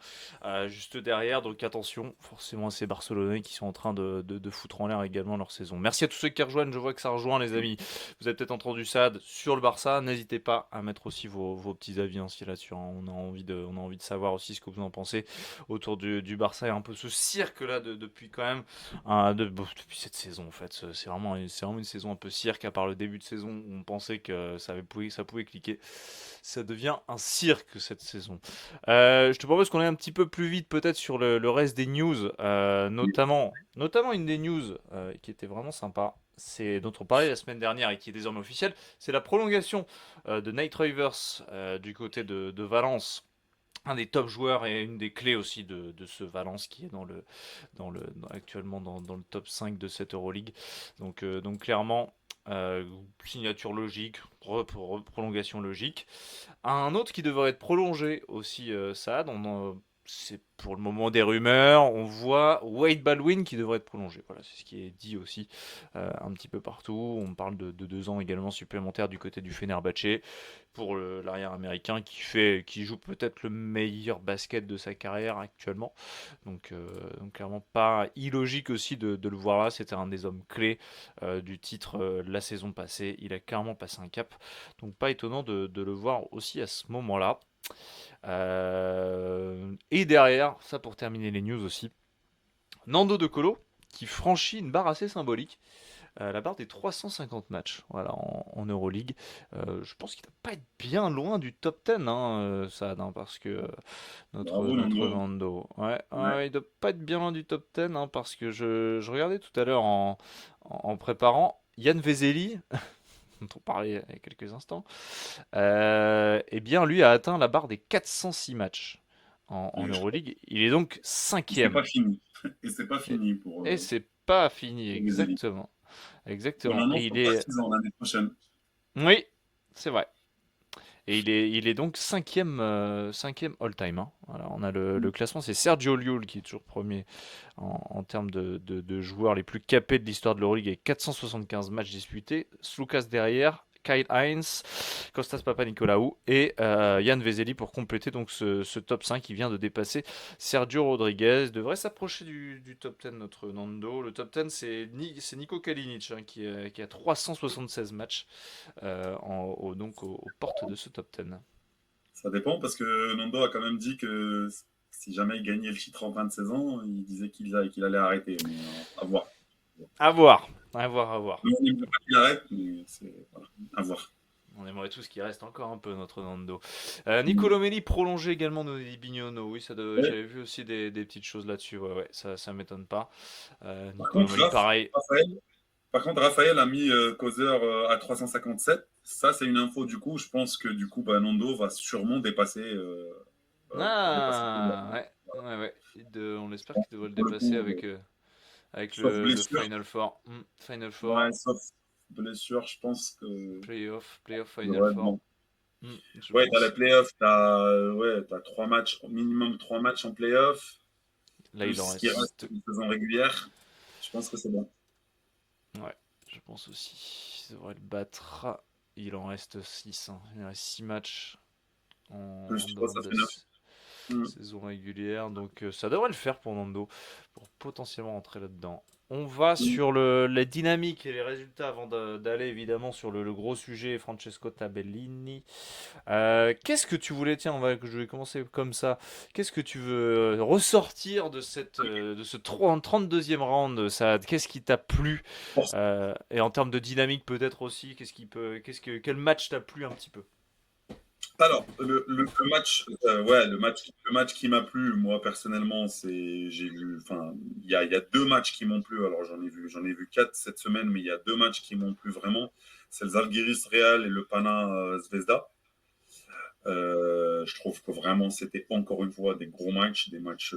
juste derrière. Donc attention, forcément, ces Barcelonais qui sont en train de foutre en l'air également leur saison. Merci à tous ceux qui rejoignent, je vois que ça rejoint, les amis. Vous avez peut-être entendu ça sur le Barça. N'hésitez pas à mettre aussi vos petits avis ainsi là-dessus, hein. On a envie de savoir aussi ce que vous en pensez autour du Barça et un peu ce cirque-là depuis quand même, depuis cette saison en fait. C'est vraiment une saison un peu cirque, à part le début de saison où on pensait que ça pouvait cliquer. Ça devient un cirque cette saison. Je te propose qu'on aille un petit peu plus vite peut-être sur le reste des news, notamment une des news qui était vraiment sympa. C'est dont on parlait la semaine dernière et qui est désormais officielle. C'est la prolongation de Nate Rivers du côté de Valence, un des top joueurs et une des clés aussi de ce Valence qui est actuellement dans le top 5 de cette Euroleague. Donc clairement, signature logique, prolongation logique. Un autre qui devrait être prolongé aussi, Saad, c'est pour le moment des rumeurs. On voit Wade Baldwin qui devrait être prolongé. Voilà, c'est ce qui est dit aussi un petit peu partout. On parle de 2 ans également supplémentaires du côté du Fenerbahçe pour l'arrière américain qui joue peut-être le meilleur basket de sa carrière actuellement. Donc clairement pas illogique aussi de le voir là. C'était un des hommes clés du titre la saison passée. Il a clairement passé un cap. Donc pas étonnant de le voir aussi à ce moment-là. Et derrière, ça pour terminer les news aussi, Nando De Colo qui franchit une barre assez symbolique, la barre des 350 matchs, voilà, en Euroleague. Je pense qu'il ne doit pas être bien loin du top 10, hein, Saad, hein, parce que Bravo notre Nando. Nando, ouais, Ouais. ouais, il doit pas être bien loin du top 10, hein, parce que je regardais tout à l'heure en préparant, Yann Vezeli, dont on parlait il y a quelques instants, eh bien, lui a atteint la barre des 406 matchs en Et Euroleague. Il est donc c'est cinquième. pas fini. Et c'est pas Et, fini pour, et c'est pas fini, mes amis. exactement. On Exactement. Et annonce il pour pas est. 6 ans l'année prochaine. Oui, c'est vrai. Et il est donc cinquième all-time, hein. Voilà, on a le classement, c'est Sergio Llull qui est toujours premier en termes de joueurs les plus capés de l'histoire de l'Euroleague avec 475 matchs disputés. Slukas derrière, Kyle Hines, Kostas Papanikolaou et Yann Vezeli pour compléter donc ce top 5 qui vient de dépasser Sergio Rodriguez. Devrait s'approcher du top 10 notre Nando. Le top 10 c'est Nico Kalinic, hein, qui a 376 matchs donc aux portes de ce top 10. Ça dépend parce que Nando a quand même dit que si jamais il gagnait le titre en 26 ans, il disait qu'il allait arrêter. Mais à voir. À voir. À voir, à voir. Nous, on n'aimerait pas qu'il arrête, mais c'est voilà, à voir. On aimerait tous qu'il reste encore un peu notre Nando. Mm. Nicolo Melli prolongé également, nous dit Bignono. Oui, Ouais. j'avais vu aussi des petites choses là-dessus. Ouais, ouais, ça m'étonne pas. Par Nicolo contre, Melli, pareil. Raphaël, Raphaël a mis causeur à 357. Ça, c'est une info du coup. Je pense que du coup, bah, Nando va sûrement dépasser Causeur. Ah, ouais, ouais, ouais. On espère qu'il devrait le Pour le dépasser coup, avec sauf le blessure. Final Four. Final Ouais, Four, sauf blessure, je pense que playoff, ça Final devrait être Four. bon. Je Ouais, t'as les pense. playoffs, t'as 3 matchs, minimum 3 matchs en playoffs, Là, plus il en ce qui reste reste. de saison régulière. Je pense que c'est bon. Ouais, je pense aussi. Il devrait le battre. Il en reste 6. Il en reste 6 matchs Plus 3, dans ça la fait 9. saison régulière. Donc ça devrait le faire pour Nando, pour potentiellement rentrer là-dedans. On va sur les dynamiques et les résultats avant d'aller évidemment sur le gros sujet Francesco Tabellini. Qu'est-ce que tu voulais, tiens, je vais commencer comme ça. Qu'est-ce que tu veux ressortir de ce 32e round ça, qu'est-ce qui t'a plu et en termes de dynamique peut-être aussi, quel match t'a plu un petit peu? Alors, le match, ouais, le match qui m'a plu, moi personnellement, j'ai vu, enfin, il y a 2 matchs qui m'ont plu. Alors j'en ai vu 4 cette semaine, mais il y a 2 matchs qui m'ont plu vraiment. C'est le Zalgiris Real et le Pana Zvezda. Je trouve que vraiment c'était encore une fois des gros matchs, des matchs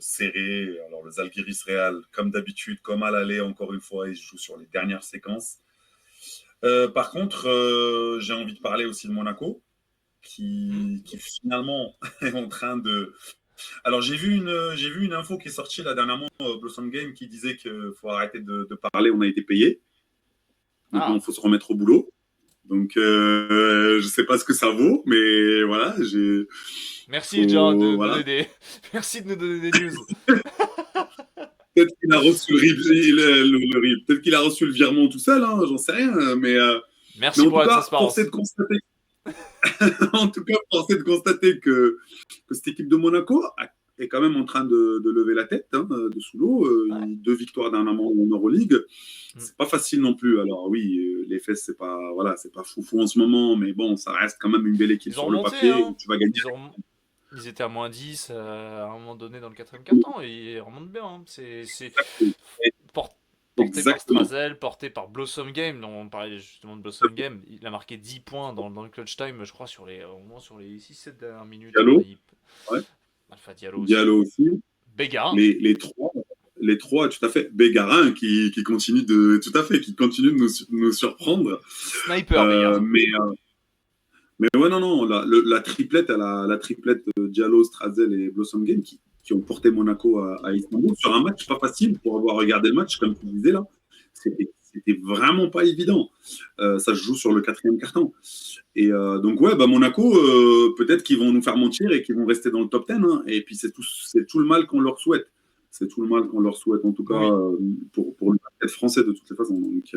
serrés. Alors le Zalgiris Real, comme d'habitude, comme à l'aller, encore une fois, il joue sur les dernières séquences. Par contre, j'ai envie de parler aussi de Monaco Hmm. qui finalement est en train de. Alors j'ai vu une info qui est sortie là dernièrement Blossom Game qui disait qu'il faut arrêter de parler, on a été payé. Maintenant, Ah, il faut se remettre au boulot. Donc je sais pas ce que ça vaut, mais voilà, merci Jared de nous donner voilà. merci de nous donner des news. Peut-être qu'il a reçu le RIB, peut-être qu'il a reçu le virement tout seul, hein, j'en sais rien, mais Merci en pour tout la cas, force est transparence. de constater en tout cas, force est de constater que cette équipe de Monaco est quand même en train de lever la tête hein, de sous l'eau. Ouais. 2 victoires dernièrement en Euroleague. Hmm. C'est pas facile non plus. Alors oui, les fesses, c'est pas foufou en ce moment, mais bon, ça reste quand même une belle équipe Ils ont sur le remonté, papier où hein. tu vas gagner. Ils étaient à -10 à un moment donné dans le quatrième quart-temps et ils remontent bien, hein. C'est porté par Exactement. Strazel, porté par Blossom Game, dont on parlait justement de Blossom Game. Il a marqué 10 points dans le clutch time, je crois, au moins sur les 6-7 dernières minutes. Diallo, ouais. Alpha Diallo aussi. Diallo aussi. Bégarin. Les trois, tout à fait. Bégarin qui continue tout à fait, qui continue de nous surprendre. Sniper, Euh, Bégarin. mais Mais ouais, non, non, la triplette, la triplette Diallo, Strazel et Blossom Game qui ont porté Monaco à Istanbul sur un match pas facile pour avoir regardé le match, comme tu disais là. C'était vraiment pas évident. Ça se joue sur le quatrième carton. Et donc, ouais, bah, Monaco, peut-être qu'ils vont nous faire mentir et qu'ils vont rester dans le top 10. Hein. Et puis, c'est tout le mal qu'on leur souhaite. C'est tout le mal qu'on leur souhaite, en tout cas, Oui. pour le basket français de toutes les façons. Donc,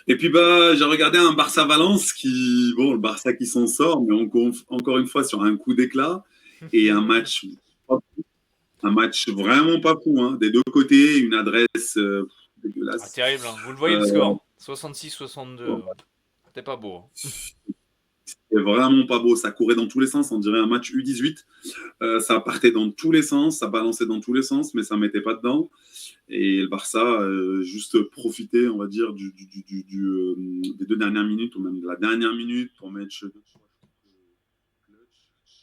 et puis bah j'ai regardé un Barça Valence le Barça qui s'en sort, mais encore une fois sur un coup d'éclat et un match vraiment pas fou, hein, des deux côtés, une adresse Ah, dégueulasse. terrible, hein. Vous le voyez le Euh, score. 66-62. bon, C'était pas beau, hein. C'était vraiment pas beau, ça courait dans tous les sens, on dirait un match U18. Ça partait dans tous les sens, ça balançait dans tous les sens, mais ça mettait pas dedans. Et le Barça juste profiter, on va dire, des 2 dernières minutes, ou même de la dernière minute, pour mettre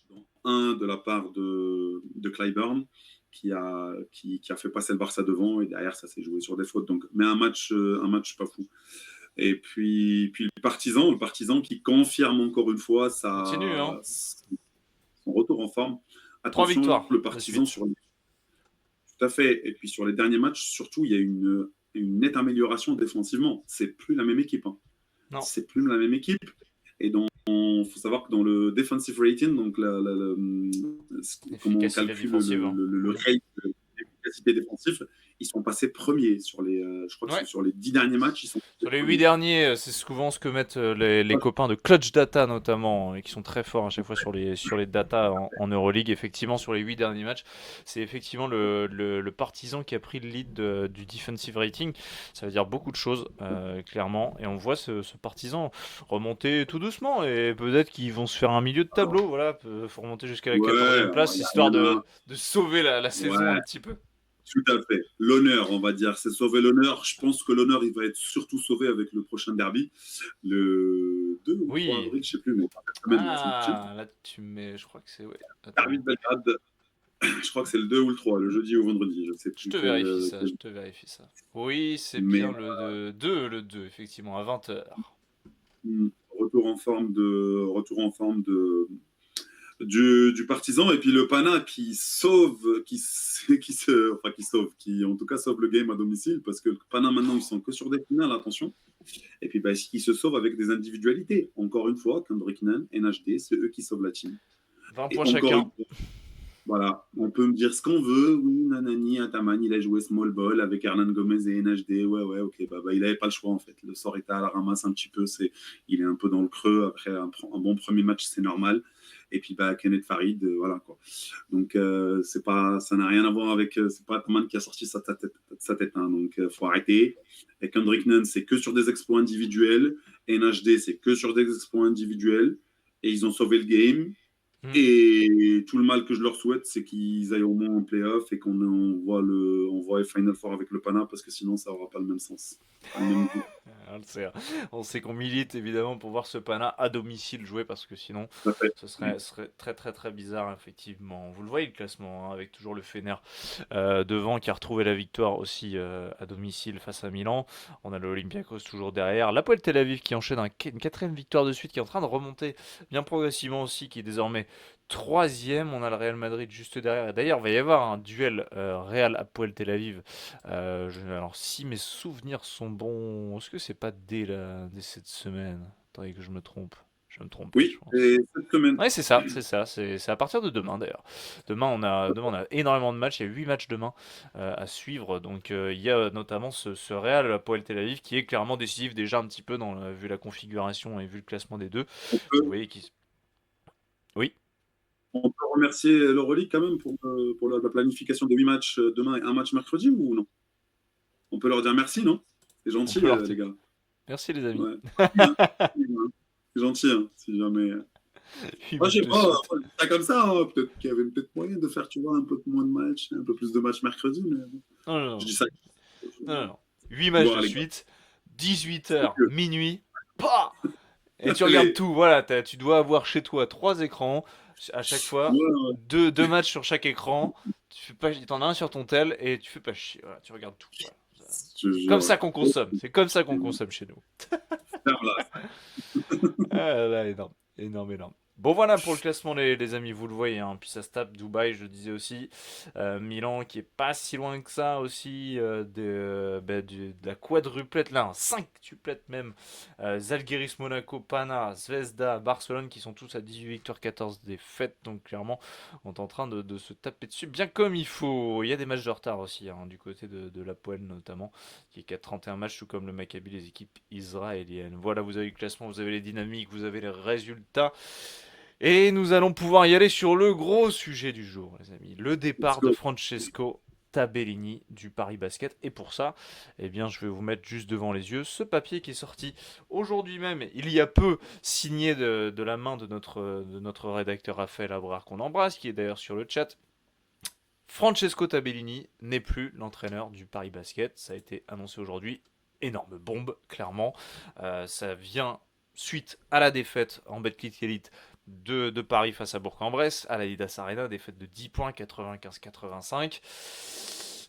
dont un de la part de Clyburn, qui a fait passer le Barça devant, et derrière, ça s'est joué sur des fautes. Donc, mais un match pas fou. Et puis le partisan qui confirme encore une fois Continue, hein. son retour en forme. 3 Attention, victoires le de partisan suite. sur les tout à fait. Et puis sur les derniers matchs, surtout, il y a une nette amélioration défensivement. C'est plus la même équipe. Hein. Non. C'est plus la même équipe. Et il faut savoir que dans le defensive rating, donc comment on Efficacité calcule défensive, hein. le rate de l'efficacité défensive, ils sont passés premiers sur les, je crois que c'est Ouais. sur les 10 derniers matchs, ils sont Sur passés les 8 premiers. derniers, c'est souvent ce que mettent les copains de Clutch Data notamment, et qui sont très forts à chaque fois sur les data en Euroleague. Effectivement, sur les 8 derniers matchs, c'est effectivement le Partizan qui a pris le lead du defensive rating. Ça veut dire beaucoup de choses, clairement. Et on voit ce Partizan remonter tout doucement, et peut-être qu'ils vont se faire un milieu de tableau. Voilà, faut remonter jusqu'à la Ouais, 14e alors, place, histoire de sauver la saison un ouais, petit peu. tout à fait. L'honneur, on va dire, c'est sauver l'honneur. Je pense que l'honneur, il va être surtout sauvé avec le prochain derby, le 2 ou 3 Oui. avril, je sais plus, mais pas cette semaine, la semaine prochaine. Ah, là tu mets, je crois que c'est... Ouais. Derby de Attends. Belgrade, je crois que c'est le 2 ou le 3, le jeudi ou vendredi, je ne sais Je plus te vérifie ça, quel. je te vérifie ça. Oui, c'est Mais bien le 2, effectivement, à 20h. retour en forme du partisan, et puis le Pana qui sauve, qui en tout cas sauve le game à domicile, parce que le Pana maintenant ils sont que sur des finales, attention, et puis bah, qui se sauve avec des individualités. Encore une fois, Kendrick Nunn, NHD, c'est eux qui sauvent la team. 20 Et points encore chacun. une fois, voilà, on peut me dire ce qu'on veut. Oui, Nanani, Ataman, il a joué small ball avec Hernan Gomez et NHD. Ouais, ouais, ok. Bah, il n'avait pas le choix, en fait. Le sort était à la ramasse un petit peu. Il est un peu dans le creux. Après un bon premier match, c'est normal. Et puis, bah, Kenneth Farid, voilà, quoi. Donc, ça n'a rien à voir avec. C'est pas Ataman qui a sorti sa tête, hein. Donc, faut arrêter. Et Kendrick Nunn, c'est que sur des exploits individuels. NHD, c'est que sur des exploits individuels. Et ils ont sauvé le game. Hmm. Et tout le mal que je leur souhaite, c'est qu'ils aillent au moins en playoff et qu'on voit les Final Four avec le Pana, parce que sinon, ça n'aura pas le même sens, pas le même goût. On le sait, hein. On sait qu'on milite évidemment pour voir ce Pana à domicile jouer parce que sinon Tout à fait. ce serait très très très bizarre effectivement. Vous le voyez le classement, hein, avec toujours le Fener devant qui a retrouvé la victoire aussi à domicile face à Milan. On a l'Olympiakos toujours derrière. L'Hapoel Tel Aviv qui enchaîne une quatrième victoire de suite, qui est en train de remonter bien progressivement aussi, qui est désormais troisième. On a le Real Madrid juste derrière. Et d'ailleurs, il va y avoir un duel Real Hapoel Tel Aviv. Alors, si mes souvenirs sont bons, est-ce que c'est pas dès cette semaine? Attendez que je me trompe. Je vais me tromper, je Oui, pense. et cette semaine. Ouais, c'est ça, c'est ça. C'est à partir de demain d'ailleurs. Demain, on a énormément de matchs. Il y a 8 matchs demain à suivre. Donc, il y a notamment ce Real Hapoel Tel Aviv qui est clairement décisif déjà un petit peu vu la configuration et vu le classement des deux. On Vous peut, voyez qui. Oui. on peut remercier l'Euroleague quand même pour la planification de 8 matchs demain et un match mercredi, ou non? On peut leur dire merci, non? C'est On gentil, peut leur les dire. gars. Merci les amis. Ouais. Hein. C'est gentil, hein, si jamais. 8 Moi, je matchs sais de pas, suite. ça comme ça, hein, peut-être qu'il y avait peut-être moyen de faire, tu vois, un peu moins de matchs, un peu plus de matchs mercredi, mais bon, Non, non, je non. dis ça. Non, non, non. 8 matchs Bon, de les gars, suite, 18 c'est heures mieux. minuit, pas. Et tu regardes Allez, tout, voilà, tu dois avoir chez toi 3 écrans, à chaque ouais, fois, ouais, deux matchs sur chaque écran, tu fais pas, t'en as un sur ton tel, et tu fais pas chier, voilà, tu regardes tout. Voilà. je te C'est comme jure. ça qu'on consomme, c'est comme ça qu'on consomme chez nous. Ferme-la. Ah là, énorme, énorme, énorme. Bon voilà pour le classement les amis, vous le voyez, hein. Puis ça se tape Dubaï, je le disais aussi. Milan qui est pas si loin que ça aussi de la quadruplette, là, un cinqutuplette même. Zalgiris, Monaco, Pana, Zvezda, Barcelone qui sont tous à 18 victoires, 14 défaites. Donc clairement, on est en train de se taper dessus bien comme il faut. Il y a des matchs de retard aussi, hein, du côté de l'Hapoel notamment, qui est qu'à 31 matchs, tout comme le Maccabi, les équipes israéliennes. Voilà, vous avez le classement, vous avez les dynamiques, vous avez les résultats. Et nous allons pouvoir y aller sur le gros sujet du jour, les amis. Le Let's départ de go. Francesco Tabellini du Paris Basket. Et pour ça, eh bien, je vais vous mettre juste devant les yeux ce papier qui est sorti aujourd'hui même, il y a peu, signé de la main de notre rédacteur Raphaël Abrard, qu'on embrasse, qui est d'ailleurs sur le chat. Francesco Tabellini n'est plus l'entraîneur du Paris Basket. Ça a été annoncé aujourd'hui. Énorme bombe, clairement. Ça vient suite à la défaite en Betclic Elite de Paris face à Bourg-en-Bresse, à l'Adidas Arena, défaite de 10 points, 95-85.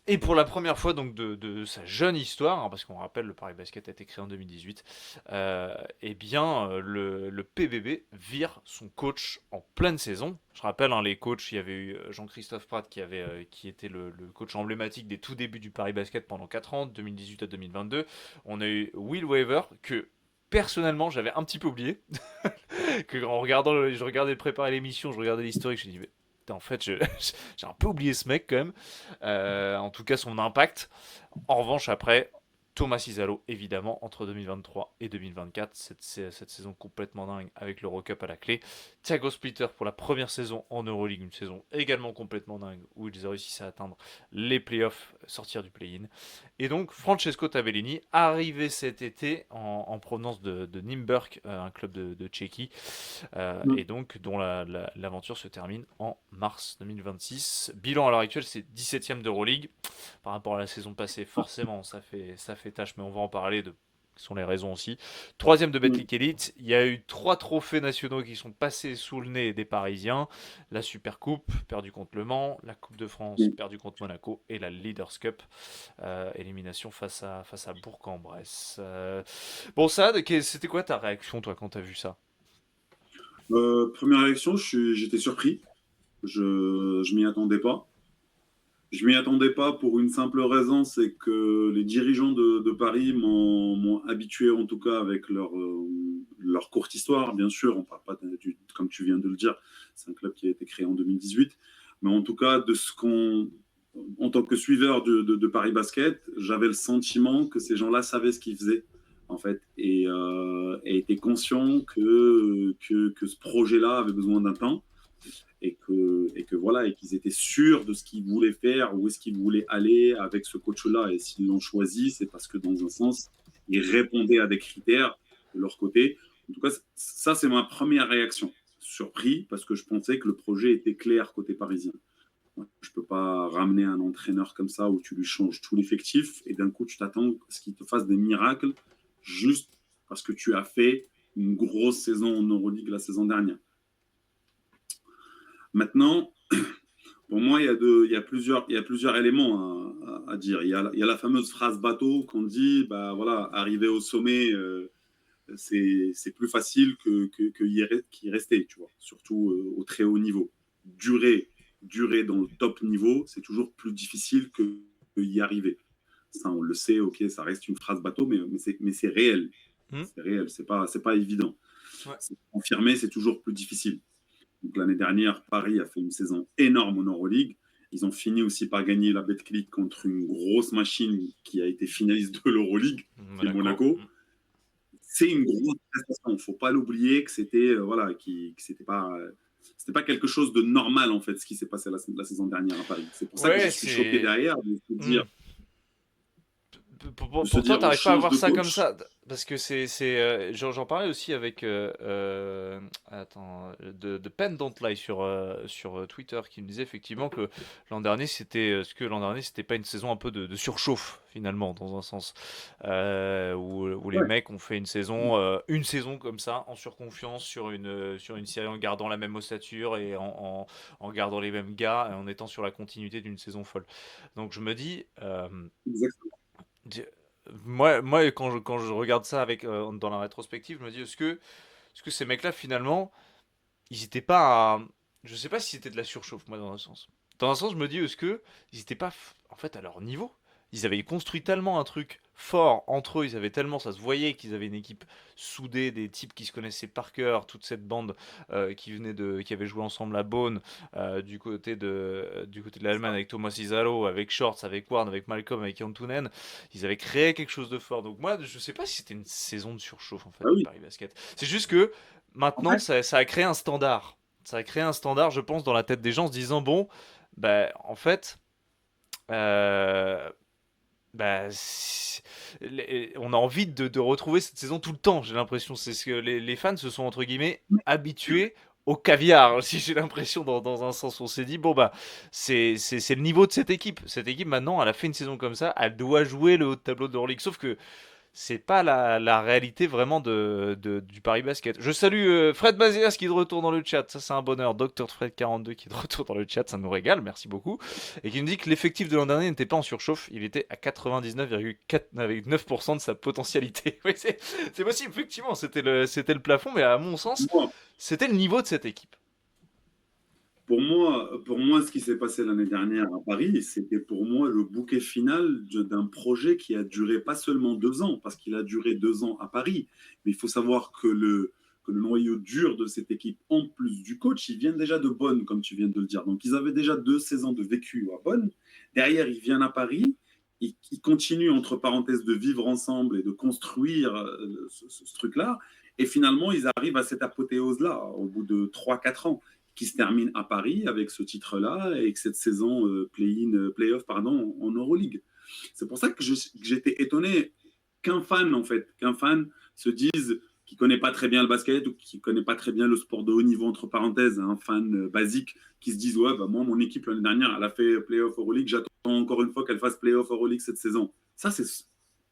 Et pour la première fois donc de sa jeune histoire, hein, parce qu'on rappelle le Paris Basket a été créé en 2018, eh bien le PBB vire son coach en pleine saison. Je rappelle, hein, les coachs, il y avait eu Jean-Christophe Prat qui était le coach emblématique des tout débuts du Paris Basket pendant 4 ans, de 2018 à 2022. On a eu Will Weaver, que personnellement j'avais un petit peu oublié, que en regardant, je regardais préparer l'émission, je regardais l'historique, je me dis putain, en fait, j'ai un peu oublié ce mec quand même. En tout cas, son impact. En revanche, après, Thomas Isalo, évidemment, entre 2023 et 2024, cette saison complètement dingue avec l'Eurocup à la clé. Thiago Splitter pour la première saison en Euroleague, une saison également complètement dingue où ils réussissent à atteindre les playoffs, sortir du play-in. Et donc, Francesco Tabellini, arrivé cet été en provenance de Nymburk, un club de Tchéquie, et donc dont l'aventure se termine en mars 2026. Bilan à l'heure actuelle, c'est 17ème d'Euroleague. Par rapport à la saison passée, forcément, ça fait tâche, mais on va en parler de ce sont les raisons aussi. Troisième de Mm. Betclic Elite, il y a eu 3 trophées nationaux qui sont passés sous le nez des Parisiens. La Supercoupe, perdue contre Le Mans, la Coupe de France, Mm. perdue contre Monaco, et la Leaders Cup, élimination face à Bourg-en-Bresse. Bon, ça, c'était quoi ta réaction, toi, quand t'as vu ça? Première réaction, j'étais surpris. Je m'y attendais pas. Je m'y attendais pas pour une simple raison, c'est que les dirigeants de Paris m'ont habitué, en tout cas avec leur courte histoire, bien sûr. On parle pas, comme tu viens de le dire, c'est un club qui a été créé en 2018. Mais en tout cas, en tant que suiveur de Paris Basket, j'avais le sentiment que ces gens-là savaient ce qu'ils faisaient, en fait, et étaient conscients que ce projet-là avait besoin d'un temps et que voilà, et qu'ils étaient sûrs de ce qu'ils voulaient faire, où est-ce qu'ils voulaient aller avec ce coach-là. Et s'ils l'ont choisi, c'est parce que dans un sens, ils répondaient à des critères de leur côté. En tout cas, ça, c'est ma première réaction. Surpris, parce que je pensais que le projet était clair côté parisien. Je ne peux pas ramener un entraîneur comme ça où tu lui changes tout l'effectif et d'un coup, tu t'attends à ce qu'il te fasse des miracles juste parce que tu as fait une grosse saison en Euroleague la saison dernière. Maintenant, pour moi, il y a plusieurs éléments à dire. Il y a la fameuse phrase bateau qu'on dit, bah voilà, arriver au sommet, c'est plus facile qu'y rester, tu vois, surtout au très haut niveau. Durer dans le top niveau, c'est toujours plus difficile que y arriver. Ça, on le sait, ok, ça reste une phrase bateau, mais c'est réel. Hmm. C'est réel, c'est pas évident. Ouais. Confirmer, c'est toujours plus difficile. Donc, l'année dernière, Paris a fait une saison énorme en Euroleague. Ils ont fini aussi par gagner la Betclic contre une grosse machine qui a été finaliste de l'Euroleague, qui est Monaco. Monaco. C'est une grosse prestation. Il ne faut pas l'oublier que c'était voilà, c'était pas quelque chose de normal en fait ce qui s'est passé la saison dernière à Paris. C'est pour ça que je Ouais, suis choqué c'est. derrière de se Hmm. dire, Pour toi, on t'arrives pas à change voir de ça comme coach. ça, parce que j'en parlais aussi avec attends, de Pen Don't Lie sur Twitter, qui me disait effectivement que l'an dernier c'était pas une saison un peu de surchauffe finalement dans un sens, où les Ouais, mecs ont fait une saison comme ça en surconfiance sur une série en gardant la même ossature et en gardant les mêmes gars et en étant sur la continuité d'une saison folle. Donc je me dis exactement. Di- moi quand je regarde ça dans la rétrospective, je me dis est-ce que ces mecs-là finalement, ils étaient pas je sais pas si c'était de la surchauffe moi dans un sens. Dans un sens, je me dis est-ce que ils étaient pas en fait à leur niveau. Ils avaient construit tellement un truc fort entre eux, ils avaient tellement ça se voyait qu'ils avaient une équipe soudée, des types qui se connaissaient par cœur, toute cette bande qui avait joué ensemble à Beaune, du côté de l'Allemagne avec Thomas Isalo, avec Shorts, avec Ward, avec Malcolm, avec Antunen, ils avaient créé quelque chose de fort. Donc moi, je sais pas si c'était une saison de surchauffe en fait Ah de oui. Paris Basket. C'est juste que En maintenant, fait, ça a créé un standard. Ça a créé un standard, je pense, dans la tête des gens, en se disant bon, bah en fait, euh, on a envie de retrouver cette saison tout le temps. J'ai l'impression, c'est ce que les fans se sont entre guillemets habitués au caviar, si j'ai l'impression dans un sens. On s'est dit bon bah c'est le niveau de cette équipe. Cette équipe maintenant, elle a fait une saison comme ça, elle doit jouer le haut de tableau de Euroleague. Sauf que c'est pas la réalité vraiment du Paris Basket. Je salue Fred Mazias qui est de retour dans le chat, ça c'est un bonheur. Dr Fred 42 qui est de retour dans le chat, ça nous régale, merci beaucoup. Et qui nous dit que l'effectif de l'an dernier n'était pas en surchauffe, il était à 99,9% de sa potentialité. Oui, c'est possible, effectivement, c'était le plafond, mais à mon sens, moi, c'était le niveau de cette équipe. pour moi, ce qui s'est passé l'année dernière à Paris, c'était pour moi le bouquet final d'un projet qui a duré pas seulement 2 ans, parce qu'il a duré 2 ans à Paris, mais il faut savoir que que le noyau dur de cette équipe, en plus du coach, ils viennent déjà de Bonn, comme tu viens de le dire. Donc, ils avaient déjà 2 saisons de vécu à Bonn. Derrière, ils viennent à Paris. Ils continuent, entre parenthèses, de vivre ensemble et de construire ce truc-là. Et finalement, ils arrivent à cette apothéose-là, au bout de 3-4 ans, qui se termine à Paris avec ce titre-là et avec cette saison play-off en Euroleague. C'est pour ça que j'étais étonné qu'un fan se dise qui connaît pas très bien le basket ou qui connaît pas très bien le sport de haut niveau, entre parenthèses, un fan basique qui se dise ouais, bah moi, mon équipe l'année dernière, elle a fait play-off Euroleague, j'attends encore une fois qu'elle fasse play-off Euroleague cette saison. Ça,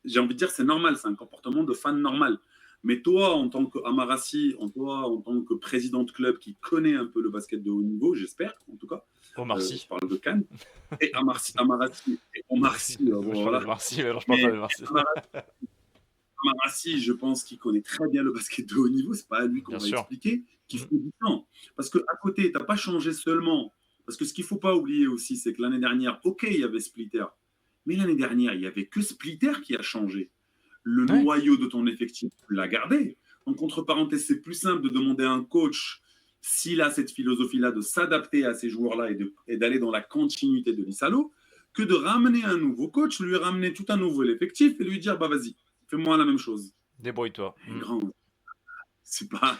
j'ai envie de dire, c'est normal, c'est un comportement de fan normal. Mais toi, en tant qu'Amarassi, en tant que président de club qui connaît un peu le basket de haut niveau, j'espère, en tout cas, Omar Sy. je parle de Cannes, et Amarassi, et Omar Sy, voilà. Omar Sy, mais alors je parle pas de Omar Sy. Amarassi, je pense qu'il connaît très bien le basket de haut niveau, c'est pas à lui qu'on Bien va sûr. expliquer, qu'il faut du temps. Parce qu'à côté, tu n'as pas changé seulement. Parce que ce qu'il ne faut pas oublier aussi, c'est que l'année dernière, ok, il y avait Splitter, mais l'année dernière, il n'y avait que Splitter qui a changé. Le noyau de ton effectif, tu l'as gardé. Donc, entre parenthèses, c'est plus simple de demander à un coach s'il a cette philosophie-là de s'adapter à ces joueurs-là et d'aller dans la continuité de l'Issalo, que de ramener un nouveau coach, lui ramener tout un nouvel effectif et lui dire, bah vas-y, fais-moi la même chose. Débrouille-toi. Grand. C'est pas.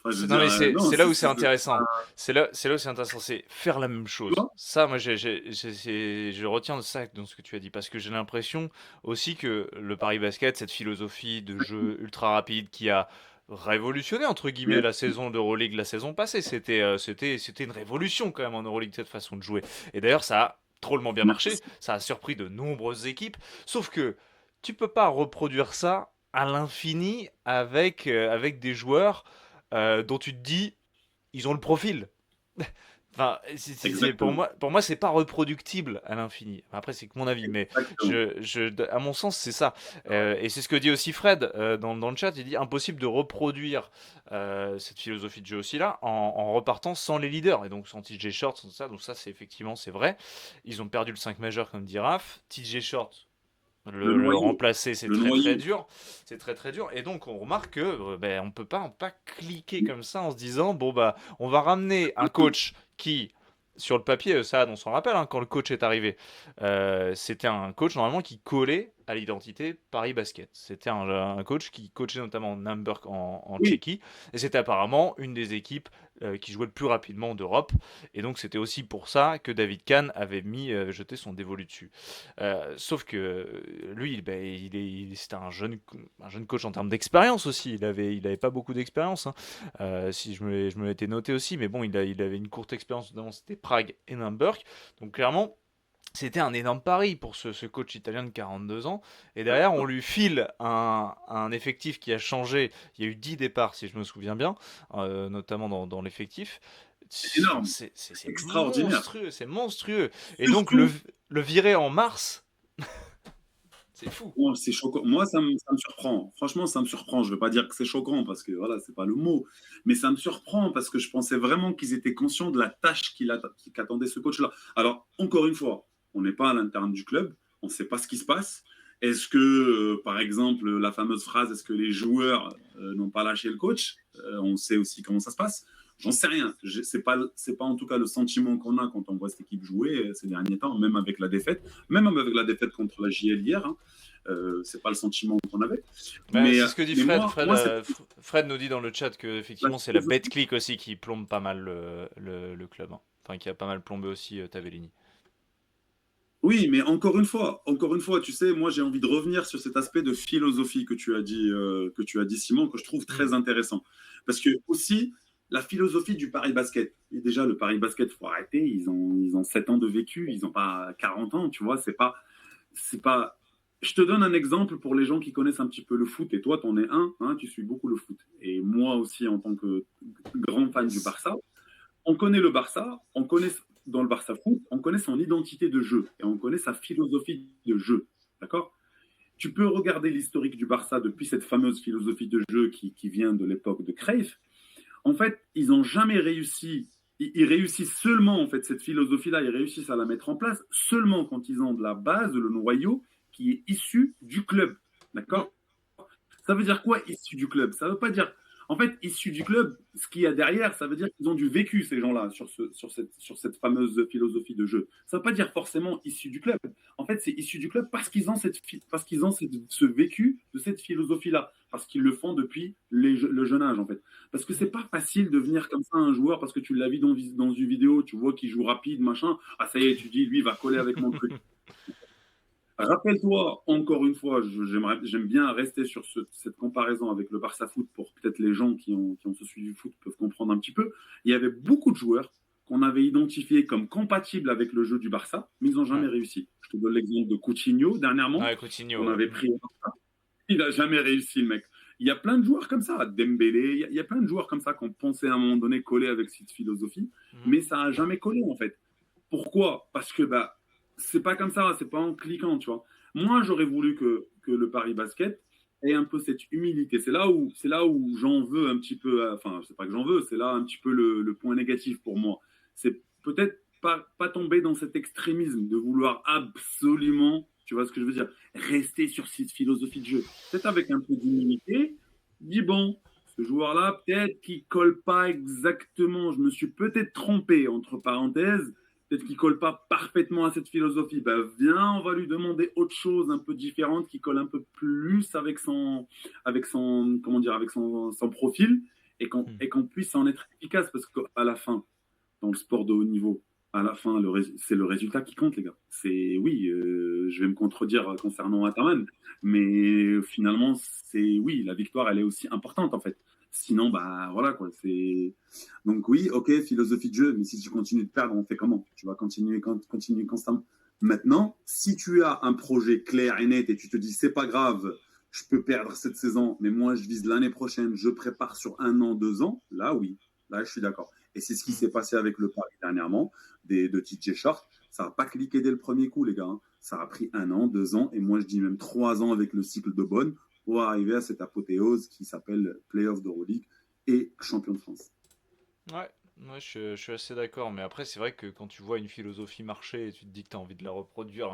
Enfin, c'est là où c'est intéressant. C'est là où c'est intéressant. C'est faire la même chose. Ça, moi, je retiens de ça dans ce que tu as dit. Parce que j'ai l'impression aussi que le Paris Basket, cette philosophie de jeu ultra rapide qui a révolutionné, entre guillemets, la saison d'Euroleague la saison passée. C'était une révolution quand même en Euroleague, cette façon de jouer. Et d'ailleurs, ça a drôlement bien marché. Ça a surpris de nombreuses équipes. Sauf que tu peux pas reproduire ça à l'infini avec des joueurs dont tu te dis ils ont le profil. Enfin, pour moi c'est pas reproductible à l'infini. Après c'est que mon avis, mais à mon sens c'est ça. Et c'est ce que dit aussi Fred dans le chat. Il dit impossible de reproduire cette philosophie de jeu aussi là en repartant sans les leaders et donc sans TJ Short, sans ça. Donc ça c'est effectivement c'est vrai. Ils ont perdu le 5 majeur comme dit Raph. TJ Short. Le remplacer, c'est très dur. C'est très dur. Et donc, on remarque que on peut pas cliquer comme ça en se disant bon, bah, on va ramener un coach qui, sur le papier, ça, on s'en rappelle, hein, quand le coach est arrivé, c'était un coach normalement qui collait à l'identité Paris Basket. C'était un coach qui coachait notamment Namburg en Tchéquie. Et c'était apparemment une des équipes qui jouait le plus rapidement d'Europe. Et donc, c'était aussi pour ça que David Kahn avait jeté son dévolu dessus. Sauf que lui, c'était un jeune coach en termes d'expérience aussi. Il avait pas beaucoup d'expérience. Hein. Si je me l'étais noté aussi, mais bon, il avait une courte expérience, notamment c'était Prague et Nürnberg. Donc clairement, c'était un énorme pari pour ce coach italien de 42 ans. Et derrière, on lui file un effectif qui a changé. Il y a eu 10 départs, si je me souviens bien, notamment dans l'effectif. C'est énorme. C'est extraordinaire. C'est monstrueux. Et donc, le virer en mars, c'est fou. Oh, c'est choquant. Moi, ça me surprend. Franchement, ça me surprend. Je ne veux pas dire que c'est choquant parce que voilà, c'est pas le mot. Mais ça me surprend parce que je pensais vraiment qu'ils étaient conscients de la tâche qu'attendait ce coach-là. Alors, encore une fois, on n'est pas à l'interne du club. On ne sait pas ce qui se passe. Est-ce que, par exemple, la fameuse phrase, est-ce que les joueurs n'ont pas lâché le coach on sait aussi comment ça se passe. J'en sais rien. C'est pas en tout cas le sentiment qu'on a quand on voit cette équipe jouer ces derniers temps, même avec la défaite contre la JL hier. Hein. C'est pas le sentiment qu'on avait. Mais c'est ce que dit Fred. Fred nous dit dans le chat que effectivement c'est la BetClick aussi qui plombe pas mal le club. Hein. Enfin, qui a pas mal plombé aussi Tavellini. Oui, mais encore une fois, tu sais, moi j'ai envie de revenir sur cet aspect de philosophie que tu as dit, Simon, que je trouve très intéressant. Parce que aussi, la philosophie du Paris Basket. Et déjà, le Paris Basket, faut arrêter, ils ont 7 ans de vécu, ils n'ont pas 40 ans, tu vois, c'est pas. Je te donne un exemple pour les gens qui connaissent un petit peu le foot, et toi, t'en es un, hein, tu suis beaucoup le foot. Et moi aussi, en tant que grand fan du Barça, on connaît le Barça, on connaît dans le Barça Foot, on connaît son identité de jeu et on connaît sa philosophie de jeu. D'accord ? Tu peux regarder l'historique du Barça depuis cette fameuse philosophie de jeu qui vient de l'époque de Cruyff. En fait, ils n'ont jamais réussi. Ils réussissent seulement, en fait, cette philosophie-là, ils réussissent à la mettre en place seulement quand ils ont de la base, le noyau qui est issu du club. D'accord ? Ça veut dire quoi, issu du club ? Ça ne veut pas dire En fait, issus du club, ce qu'il y a derrière, ça veut dire qu'ils ont du vécu, ces gens-là, sur cette fameuse philosophie de jeu. Ça ne veut pas dire forcément issus du club. En fait, c'est issus du club parce qu'ils ont, ce vécu de cette philosophie-là, parce qu'ils le font depuis le jeune âge, en fait. Parce que c'est pas facile de venir comme ça un joueur, parce que tu l'as vu dans une vidéo, tu vois qu'il joue rapide, machin. Ah, ça y est, tu dis, lui, il va coller avec mon truc. Rappelle-toi, encore une fois, j'aime bien rester sur cette comparaison avec le Barça Foot pour peut-être les gens qui ont ce suivi du foot peuvent comprendre un petit peu. Il y avait beaucoup de joueurs qu'on avait identifiés comme compatibles avec le jeu du Barça, mais ils n'ont Ouais, jamais réussi. Je te donne l'exemple de Coutinho dernièrement, ouais, Coutinho, qu'on ouais. avait pris au Barça. Il n'a jamais réussi, le mec. Il y a plein de joueurs comme ça, Dembélé, il y a plein de joueurs comme ça qu'on pensait à un moment donné coller avec cette philosophie, Mhm. mais ça n'a jamais collé en fait. Pourquoi? Parce que bah, c'est pas comme ça, c'est pas en cliquant, tu vois. Moi, j'aurais voulu que le Paris Basket ait un peu cette humilité. C'est là où j'en veux un petit peu, enfin, c'est pas que j'en veux, c'est là un petit peu le point négatif pour moi. C'est peut-être pas tomber dans cet extrémisme de vouloir absolument, tu vois ce que je veux dire, rester sur cette philosophie de jeu. Peut-être avec un peu d'humilité, dis bon, ce joueur-là, peut-être qu'il colle pas exactement, je me suis peut-être trompé, entre parenthèses, peut-être qu'il colle pas parfaitement à cette philosophie. Ben, viens, on va lui demander autre chose un peu différente qui colle un peu plus comment dire, avec son profil Mhm. et qu'on puisse en être efficace parce qu'à la fin, dans le sport de haut niveau, à la fin, c'est le résultat qui compte, les gars. C'est oui, je vais me contredire concernant Ataman, mais finalement, c'est oui, la victoire, elle est aussi importante en fait. Sinon, bah voilà quoi. C'est donc oui, ok, philosophie de jeu, mais si tu continues de perdre, on fait comment? Tu vas continuer constamment. Maintenant, si tu as un projet clair et net et tu te dis c'est pas grave, je peux perdre cette saison, mais moi je vise l'année prochaine, je prépare sur 1 an, 2 ans, là oui, là je suis d'accord. Et c'est ce qui Mhm. s'est passé avec le Paris dernièrement, de TJ Short. Ça n'a pas cliqué dès le premier coup, les gars, hein. Ça a pris 1 an, 2 ans, et moi je dis même 3 ans avec le cycle de Bonn pour arriver à cette apothéose qui s'appelle Playoff d'Euroleague et champion de France. Ouais, ouais, je suis assez d'accord, mais après c'est vrai que quand tu vois une philosophie marcher et tu te dis que tu as envie de la reproduire,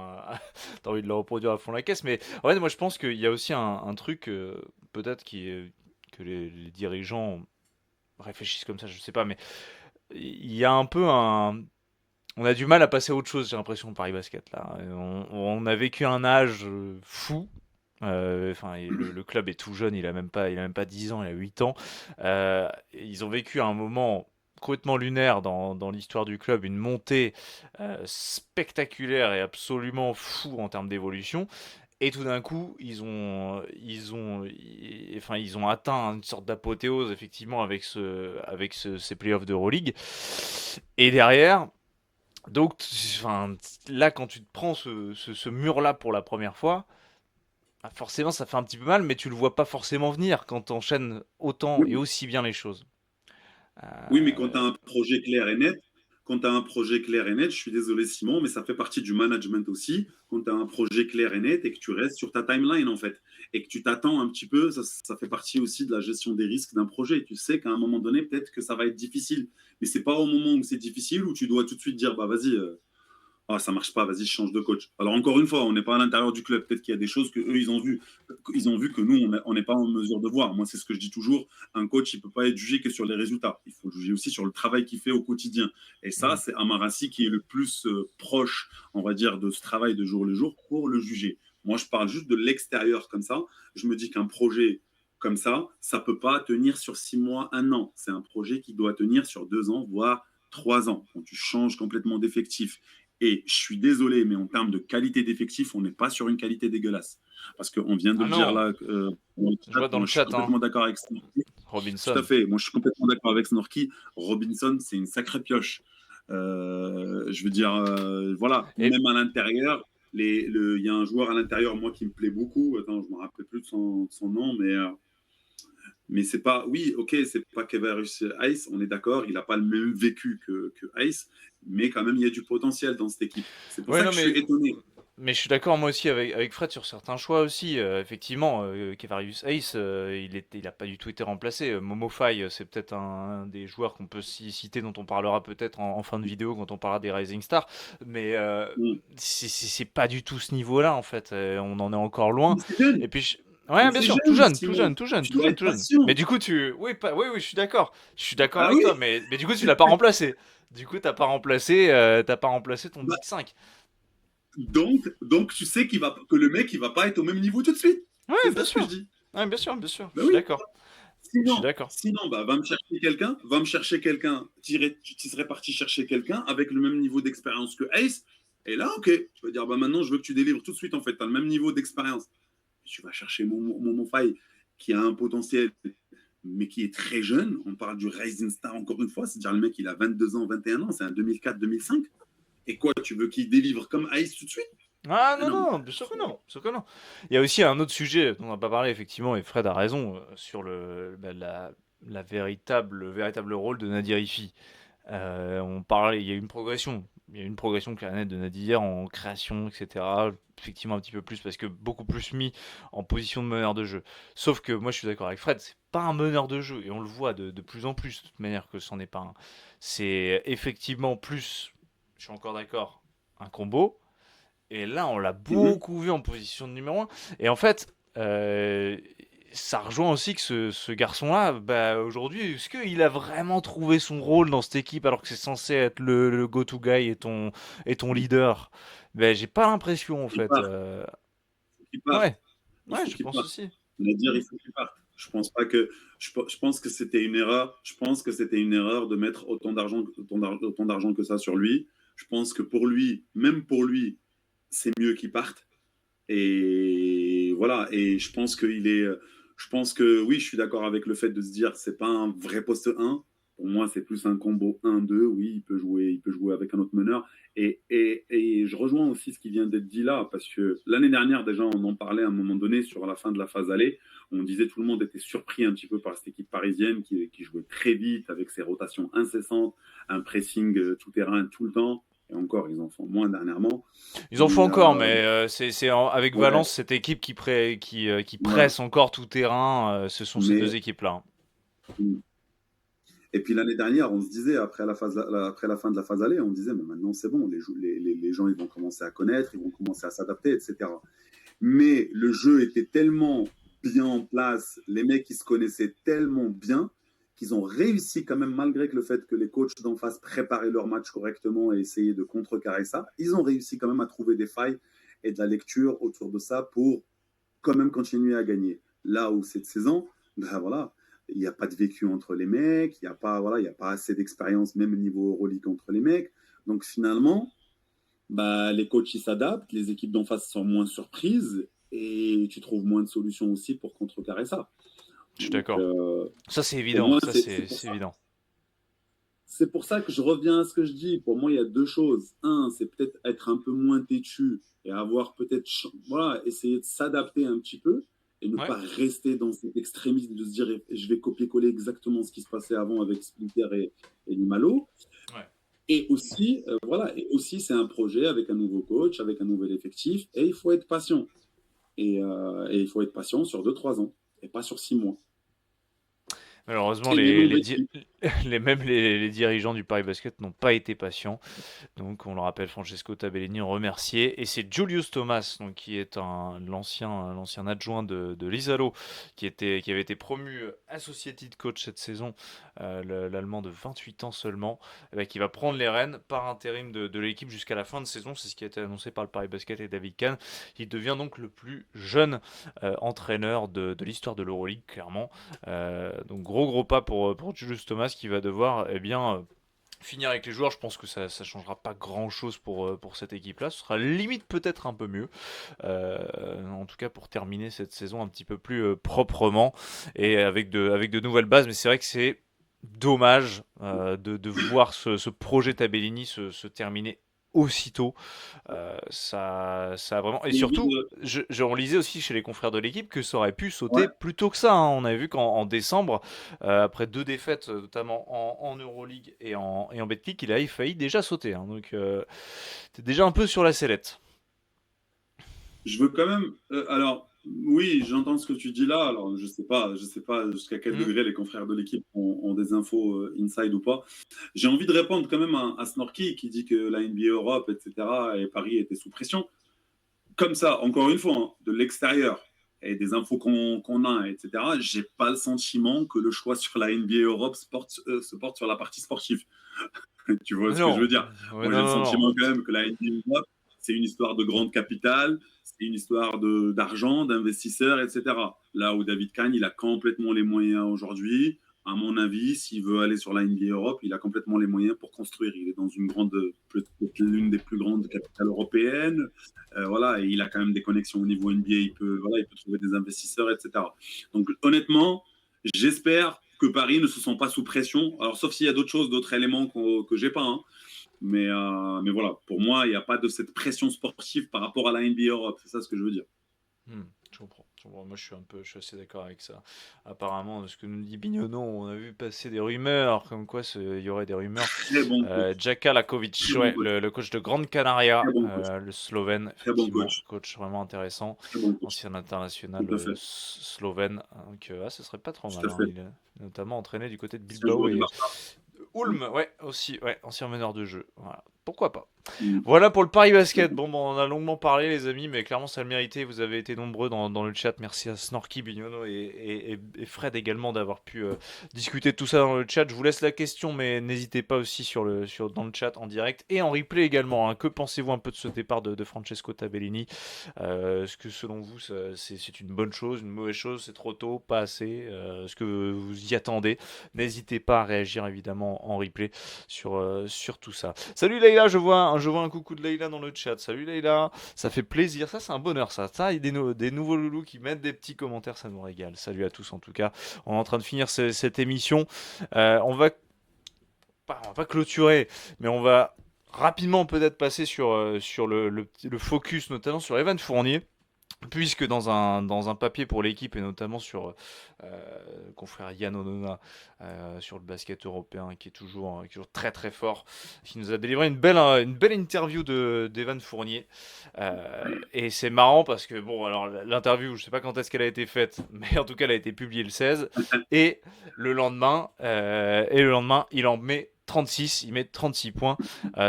t'as envie de la reproduire à fond la caisse, mais en fait moi je pense qu'il y a aussi un truc peut-être que les dirigeants réfléchissent comme ça, je sais pas, mais il y a un peu un... On a du mal à passer à autre chose, j'ai l'impression, Paris Basket là. On a vécu un âge fou. Enfin, et le club est tout jeune, il a même pas 10 ans, il a 8 ans. Ils ont vécu un moment complètement lunaire dans l'histoire du club, une montée spectaculaire et absolument fou en termes d'évolution. Et tout d'un coup, enfin, ils ont atteint une sorte d'apothéose effectivement avec ces playoffs d'Euroleague. Et derrière, donc, enfin, là, quand tu te prends ce mur-là pour la première fois, ah, forcément, ça fait un petit peu mal, mais tu le vois pas forcément venir quand tu enchaînes autant et Oui, aussi bien les choses. oui, mais quand Euh, tu as un projet clair et net, quand tu as un projet clair et net, je suis désolé Simon, mais ça fait partie du management aussi. Quand tu as un projet clair et net et que tu restes sur ta timeline en fait, et que tu t'attends un petit peu, ça fait partie aussi de la gestion des risques d'un projet. Tu sais qu'à un moment donné, peut-être que ça va être difficile, mais c'est pas au moment où c'est difficile où tu dois tout de suite dire bah vas-y, ah, ça marche pas, vas-y, je change de coach. Alors encore une fois, on n'est pas à l'intérieur du club. Peut-être qu'il y a des choses que eux ils ont vu que nous, on n'est pas en mesure de voir. Moi, c'est ce que je dis toujours. Un coach, il peut pas être jugé que sur les résultats. Il faut juger aussi sur le travail qu'il fait au quotidien. Et ça, hmm. c'est Amarassi qui est le plus proche, on va dire, de ce travail de jour le jour pour le juger. Moi, je parle juste de l'extérieur comme ça. Je me dis qu'un projet comme ça peut pas tenir sur 6 mois, 1 an. C'est un projet qui doit tenir sur 2 ans, voire 3 ans. Quand tu changes complètement d'effectif et je suis désolé, mais en termes de qualité d'effectif, on n'est pas sur une qualité dégueulasse. Parce qu'on vient de Ah le dire non, là, dans le je chat, vois dans le moi je suis chat, hein, complètement d'accord avec Snorky. Tout à Robinson. fait, moi je suis complètement d'accord avec Snorky. Robinson, c'est une sacrée pioche. Je veux dire, voilà, Et même à l'intérieur, il y a un joueur à l'intérieur, moi, qui me plaît beaucoup. Attends, je ne me rappelle plus de son nom, mais c'est pas, oui, ok, c'est pas Kevarus Ice, on est d'accord, il n'a pas le même vécu que Ice, mais quand même, il y a du potentiel dans cette équipe. C'est pour ouais, ça que non, je suis étonné. mais je suis d'accord moi aussi avec Fred sur certains choix aussi. Effectivement, Kevarius Ace, il a pas du tout été remplacé. Momo Faye, c'est peut-être un des joueurs qu'on peut citer, dont on parlera peut-être en fin de vidéo quand on parlera des Rising Stars. Mais Mm. c'est pas du tout ce niveau-là en fait. On en est encore loin. Mais c'est jeune. Et puis Ouais, Mais bien c'est sûr, tout jeune, jeune, tout Simon. jeune, tout jeune, Tu tout dois jeune, être tout jeune. patient. Mais du coup, oui, je suis d'accord. Je suis d'accord Ah avec toi, oui. mais du coup, tu l'as pas remplacé. Du coup, t'as pas remplacé ton Bah, Big 5. donc tu sais que le mec, il va pas être au même niveau tout de suite. Ouais, C'est bien ça ce que je sûr. dis. Ouais, bien sûr, Ben je suis oui. d'accord. Je suis Sinon, d'accord. sinon, bah, va me chercher quelqu'un, tu serais parti chercher quelqu'un avec le même niveau d'expérience que Ace, et là, ok, tu vas dire, bah maintenant, je veux que tu délivres tout de suite, en fait, tu as le même niveau d'expérience. Tu vas chercher mon faille qui a un potentiel, mais qui est très jeune, on parle du Rising Star encore une fois, c'est-à-dire le mec, il a 22 ans, 21 ans, c'est un 2004-2005, et quoi, tu veux qu'il délivre comme Ace tout de suite? Ah Ah non, non, non, bien sûr que non, bien sûr que non. Il y a aussi un autre sujet dont on n'a pas parlé, effectivement, et Fred a raison, sur le véritable rôle de Nadir Rifi. On parlait, il y a eu une progression. Il y a eu une progression claire et nette de Nadir en création, etc. Effectivement, un petit peu plus, parce que beaucoup plus mis en position de meneur de jeu. Sauf que moi, je suis d'accord avec Fred, c'est pas un meneur de jeu, et on le voit de plus en plus, de toute manière, que c'en est pas un. C'est effectivement plus, je suis encore d'accord, un combo. Et là, on l'a Mhm. beaucoup vu en position de numéro un. Et en fait, euh, ça rejoint aussi que ce garçon-là, bah, aujourd'hui, est-ce qu'il a vraiment trouvé son rôle dans cette équipe alors que c'est censé être le go-to guy et ton leader? Ben, j'ai pas l'impression, en Il fait. part, il part, Ouais, il ouais, faut je qu'il pense parte. aussi. On va dire, il faut qu'il parte. Je pense pas que. Je pense que c'était une erreur. Je pense que c'était une erreur de mettre autant d'argent que ça sur lui. Je pense que pour lui, même pour lui, c'est mieux qu'il parte. Et voilà. Et je pense qu'il est. Je pense que oui, je suis d'accord avec le fait de se dire c'est pas un vrai poste un. Pour moi, c'est plus un combo 1-2. Oui, il peut jouer avec un autre meneur. Et je rejoins aussi ce qui vient d'être dit là, parce que l'année dernière, déjà, on en parlait à un moment donné sur la fin de la phase aller. On disait tout le monde était surpris un petit peu par cette équipe parisienne qui jouait très vite, avec ses rotations incessantes, un pressing tout terrain tout le temps. Et encore, ils en font moins dernièrement. Ils en font Mais encore, mais avec ouais, Valence, cette équipe qui voilà. presse encore tout terrain, ce sont ces deux Mais équipes-là. et puis l'année dernière, on se disait, après la fin de la phase aller, on disait, mais maintenant c'est bon, les gens ils vont commencer à connaître, ils vont commencer à s'adapter, etc. Mais le jeu était tellement bien en place, les mecs ils se connaissaient tellement bien qu'ils ont réussi quand même, malgré que le fait que les coachs d'en face préparaient leur match correctement et essayaient de contrecarrer ça, ils ont réussi quand même à trouver des failles et de la lecture autour de ça pour quand même continuer à gagner. Là où cette saison, ben voilà, il n'y a pas de vécu entre les mecs, il n'y a pas, voilà, il y a pas assez d'expérience même au niveau Euroleague entre les mecs. Donc finalement, bah, les coachs ils s'adaptent, les équipes d'en face sont moins surprises et tu trouves moins de solutions aussi pour contrecarrer ça. Je suis Donc d'accord. Ça, c'est pour évident. moi, Ça, c'est évident. c'est pour ça que je reviens à ce que je dis. Pour moi, il y a deux choses. Un, c'est peut-être être un peu moins têtu et avoir peut-être, voilà, essayer de s'adapter un petit peu et ne Ouais. pas rester dans cet extrémisme de se dire je vais copier-coller exactement ce qui se passait avant avec Splitter et Nimalo. Ouais. Voilà, et aussi c'est un projet avec un nouveau coach, avec un nouvel effectif et il faut être patient. Et il faut être patient sur 2-3 ans et pas sur 6 mois. Malheureusement, Et même en Belgique. les dirigeants du Paris Basket n'ont pas été patients. Donc, on le rappelle, Francesco Tabellini remercié. Et c'est Julius Thomas, donc, qui est l'ancien adjoint de Lizalo, qui avait été promu associated coach cette saison, l'Allemand de 28 ans seulement, qui va prendre les rênes par intérim de l'équipe jusqu'à la fin de saison. C'est ce qui a été annoncé par le Paris Basket et David Kahn. Il devient donc le plus jeune entraîneur de l'histoire de l'Euroleague, clairement. Donc, gros pas pour Julius Thomas qui va devoir, finir avec les joueurs. Je pense que ça changera pas grand chose pour cette équipe là, ce sera limite peut-être un peu mieux, en tout cas pour terminer cette saison un petit peu plus proprement et avec de nouvelles bases. Mais c'est vrai que c'est dommage de voir ce projet Tabellini se terminer aussitôt. Ça a vraiment. Et J'ai envie surtout, de. on lisait aussi chez les confrères de l'équipe que ça aurait pu sauter Ouais, plus tôt que ça, hein. On avait vu qu'en décembre, après deux défaites, notamment en Euroleague et en Betclic, il avait failli déjà sauter, hein. Donc, t'es déjà un peu sur la sellette. je veux quand même. Alors, oui, j'entends ce que tu dis là. Alors, je sais pas jusqu'à quel Hmm. degré les confrères de l'équipe ont des infos inside ou pas. J'ai envie de répondre quand même à Snorky qui dit que la NBA Europe, etc. et Paris étaient sous pression. Comme ça, encore une fois, hein, de l'extérieur. et des infos qu'on a, etc., j'ai pas le sentiment que le choix sur la NBA Europe se porte sur la partie sportive. Tu vois ce que je veux Non, dire? ouais, Moi, non, j'ai le non, non. sentiment quand même que la NBA Europe, c'est une histoire de grande capitale, c'est une histoire d'argent, d'investisseurs, etc. Là où David Kahn, il a complètement les moyens aujourd'hui. À mon avis, s'il veut aller sur la NBA Europe, il a complètement les moyens pour construire. Il est dans peut-être l'une des plus grandes capitales européennes. Voilà, et il a quand même des connexions au niveau NBA. Voilà, il peut trouver des investisseurs, etc. Donc, honnêtement, j'espère que Paris ne se sent pas sous pression. Alors, sauf s'il y a d'autres choses, d'autres éléments que j'ai pas. Hein. Mais voilà, pour moi, il n'y a pas de cette pression sportive par rapport à la NBA Europe. C'est ça ce que je veux dire. Je comprends. Moi, je suis assez d'accord avec ça. Apparemment, de ce que nous dit Bignonot, on a vu passer des rumeurs, comme quoi il y aurait des rumeurs. Très bon coach. Jaka Lakovic, Très bon ouais, coach. le coach de Grande Canaria, Très bon coach. le Slovène, Très bon effectivement, coach. coach vraiment intéressant, Très bon coach. ancien international Tout à fait. slovène. Donc, ce serait pas trop Tout mal. à Hein. fait. Il est notamment entraîné du côté de C'est un Bilbao joueur du et Barça. Ulm, ouais, aussi, ouais, ancien meneur de jeu. Voilà. Pourquoi pas? Mm. Voilà pour le Paris Basket. Bon, on a longuement parlé, les amis, mais clairement, ça le méritait. Vous avez été nombreux dans le chat. Merci à Snorky, Bignono et Fred également d'avoir pu discuter de tout ça dans le chat. Je vous laisse la question, mais n'hésitez pas aussi dans le chat en direct et en replay également. Hein. Que pensez-vous un peu de ce départ de Francesco Tabellini? Est-ce que selon vous, c'est une bonne chose, une mauvaise chose? C'est trop tôt, pas assez? Est-ce que vous y attendez? N'hésitez pas à réagir évidemment en replay sur tout ça. Salut Leïla, je vois un coucou de Leïla dans le chat. Salut Leïla, ça fait plaisir, ça c'est un bonheur ça. Ça, il y a des nouveaux loulous qui mettent des petits commentaires, ça nous régale. Salut à tous en tout cas. On est en train de finir cette émission. On va pas clôturer, mais on va rapidement peut-être passer sur le focus notamment sur Evan Fournier. Puisque dans un papier pour l'équipe et notamment sur confrère Yann Onona sur le basket européen qui est toujours très très fort, qui nous a délivré une belle interview d'Evan Fournier. Et c'est marrant parce que bon, alors l'interview, je sais pas quand est-ce qu'elle a été faite, mais en tout cas elle a été publiée le 16 et le lendemain il en met 36, il met 36 points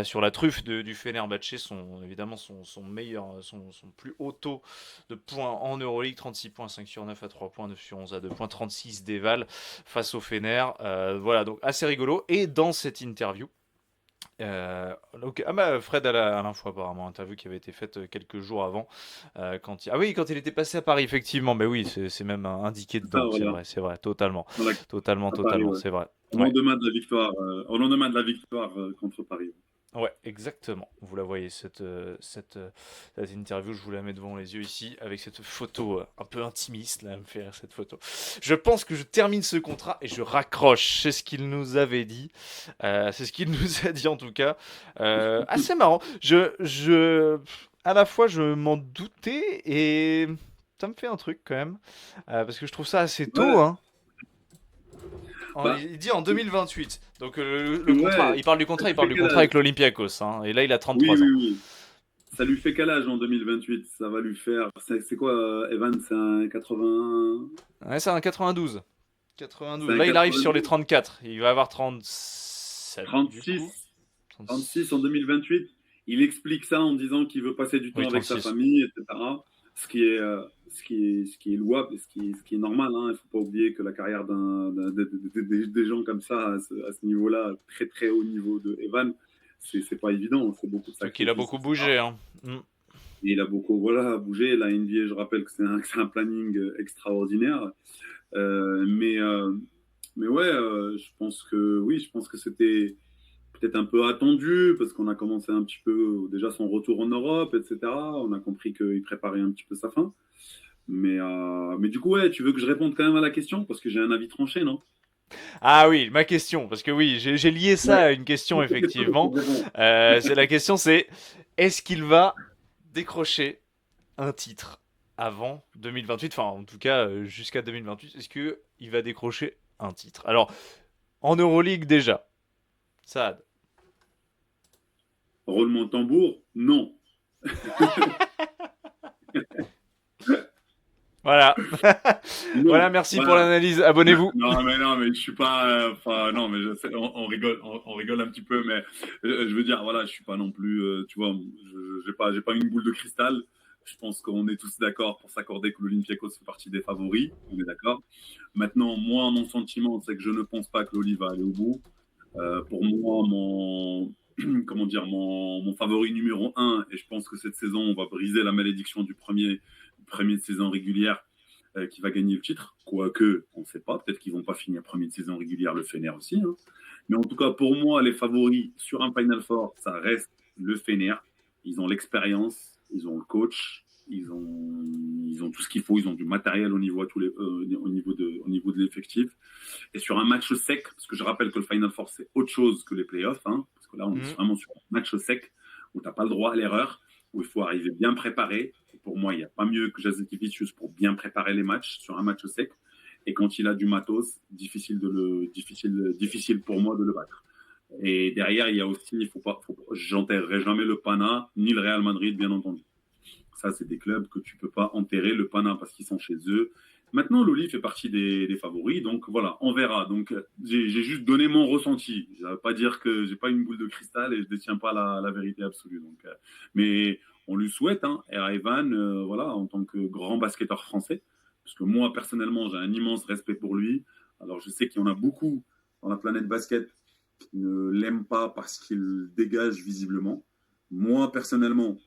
sur la truffe du Fenerbahçe, évidemment son meilleur, son plus haut taux de points en Euroleague, 36 points, 5 sur 9 à 3 points, 9 sur 11 à 2 points, 36 d'éval face au Fener. Voilà, donc assez rigolo. Et dans cette interview, Fred à l'info apparemment, interview qui avait été faite quelques jours avant, quand il était passé à Paris, effectivement, mais oui, c'est même indiqué Ça, dedans, voilà. totalement, Voilà. À Paris, totalement, ouais. c'est vrai. Au Ouais. lendemain de la victoire, contre Paris. Ouais, exactement. Vous la voyez, cette interview, je vous la mets devant les yeux ici, avec cette photo un peu intimiste, là, elle me fait rire cette photo. Je pense que je termine ce contrat et je raccroche, c'est ce qu'il nous avait dit, c'est ce qu'il nous a dit en tout cas. Assez marrant, à la fois je m'en doutais et ça me fait un truc quand même, parce que je trouve ça assez tôt, Ouais, hein. bah, Il dit en 2028. Donc le contrat, ouais. il Ça lui parle fait du quel contrat âge? avec l'Olympiakos. Hein, et là, il a Oui, 33 oui, ans. oui. Ça lui fait quel âge en 2028? Ça va lui faire. C'est quoi, Evan? C'est un 80. Ouais, c'est un 92. C'est 92. un Là, il arrive sur les 92. 34. Il va avoir 37 du coup. 36. 36. 36 en 2028. Il explique ça en disant qu'il veut passer du temps Oui, avec sa 36. famille, etc. Ce qui est louable et ce qui est normal. Hein. Il ne faut pas oublier que la carrière des gens comme ça, à ce niveau-là, très très haut niveau de Evan, c'est pas évident. C'est beaucoup de Surtout qu'il a sacrifices, beaucoup etc. bougé. Hein. Et il a beaucoup voilà, bougé. La NBA, je rappelle que c'est un planning extraordinaire. Mais ouais, je pense que oui, je pense que c'était peut-être un peu attendu parce qu'on a commencé un petit peu déjà son retour en Europe, etc. On a compris qu'il préparait un petit peu sa fin. Mais du coup, ouais, tu veux que je réponde quand même à la question parce que j'ai un avis tranché, non? Ah oui, ma question, parce que oui, j'ai lié ça Ouais. à une question C'est question de effectivement. réponse. La question c'est, est-ce qu'il va décrocher un titre avant 2028, enfin en tout cas jusqu'à 2028, est-ce qu'il va décrocher un titre? Alors, en Euroleague déjà, Saad. Roulement de tambour, non. Voilà. Voilà, Non, merci pour voilà. l'analyse. Abonnez-vous. Non, mais je suis pas. Enfin, non, mais on rigole, on rigole un petit peu, mais je veux dire, voilà, je suis pas non plus. Tu vois, j'ai pas une boule de cristal. Je pense qu'on est tous d'accord pour s'accorder que l'Olympiakos fait partie des favoris. On est d'accord. Maintenant, moi, mon sentiment, c'est que je ne pense pas que l'Oli va aller au bout. Pour moi, comment dire, mon favori numéro un, et je pense que cette saison, on va briser la malédiction du premier de saison régulière qui va gagner le titre. Quoique, on ne sait pas. Peut-être qu'ils ne vont pas finir premier de saison régulière, le Fener aussi. Hein. Mais en tout cas, pour moi, les favoris sur un Final Four, ça reste le Fener. Ils ont l'expérience, ils ont le coach, ils ont tout ce qu'il faut, ils ont du matériel au niveau de l'effectif. Et sur un match sec, parce que je rappelle que le Final Four, c'est autre chose que les playoffs, hein, parce que là, on est vraiment sur un match sec où tu n'as pas le droit à l'erreur, où il faut arriver bien préparé. Et pour moi, il n'y a pas mieux que Jasikevicius pour bien préparer les matchs sur un match sec. Et quand il a du matos, difficile pour moi de le battre. Et derrière, il y a aussi, j'enterrerai jamais le Pana, ni le Real Madrid, bien entendu. Ça, c'est des clubs que tu peux pas enterrer, le Pana, parce qu'ils sont chez eux. Maintenant, l'Oli fait partie des favoris, donc voilà, on verra. Donc, j'ai juste donné mon ressenti. Ça ne veut pas dire que j'ai pas une boule de cristal et je détiens pas la vérité absolue. Donc, mais on lui souhaite, hein, et à Evan, voilà, en tant que grand basketteur français, parce que moi, personnellement, j'ai un immense respect pour lui. Alors, je sais qu'il y en a beaucoup dans la planète basket qui ne l'aiment pas parce qu'il dégage visiblement. Moi, personnellement,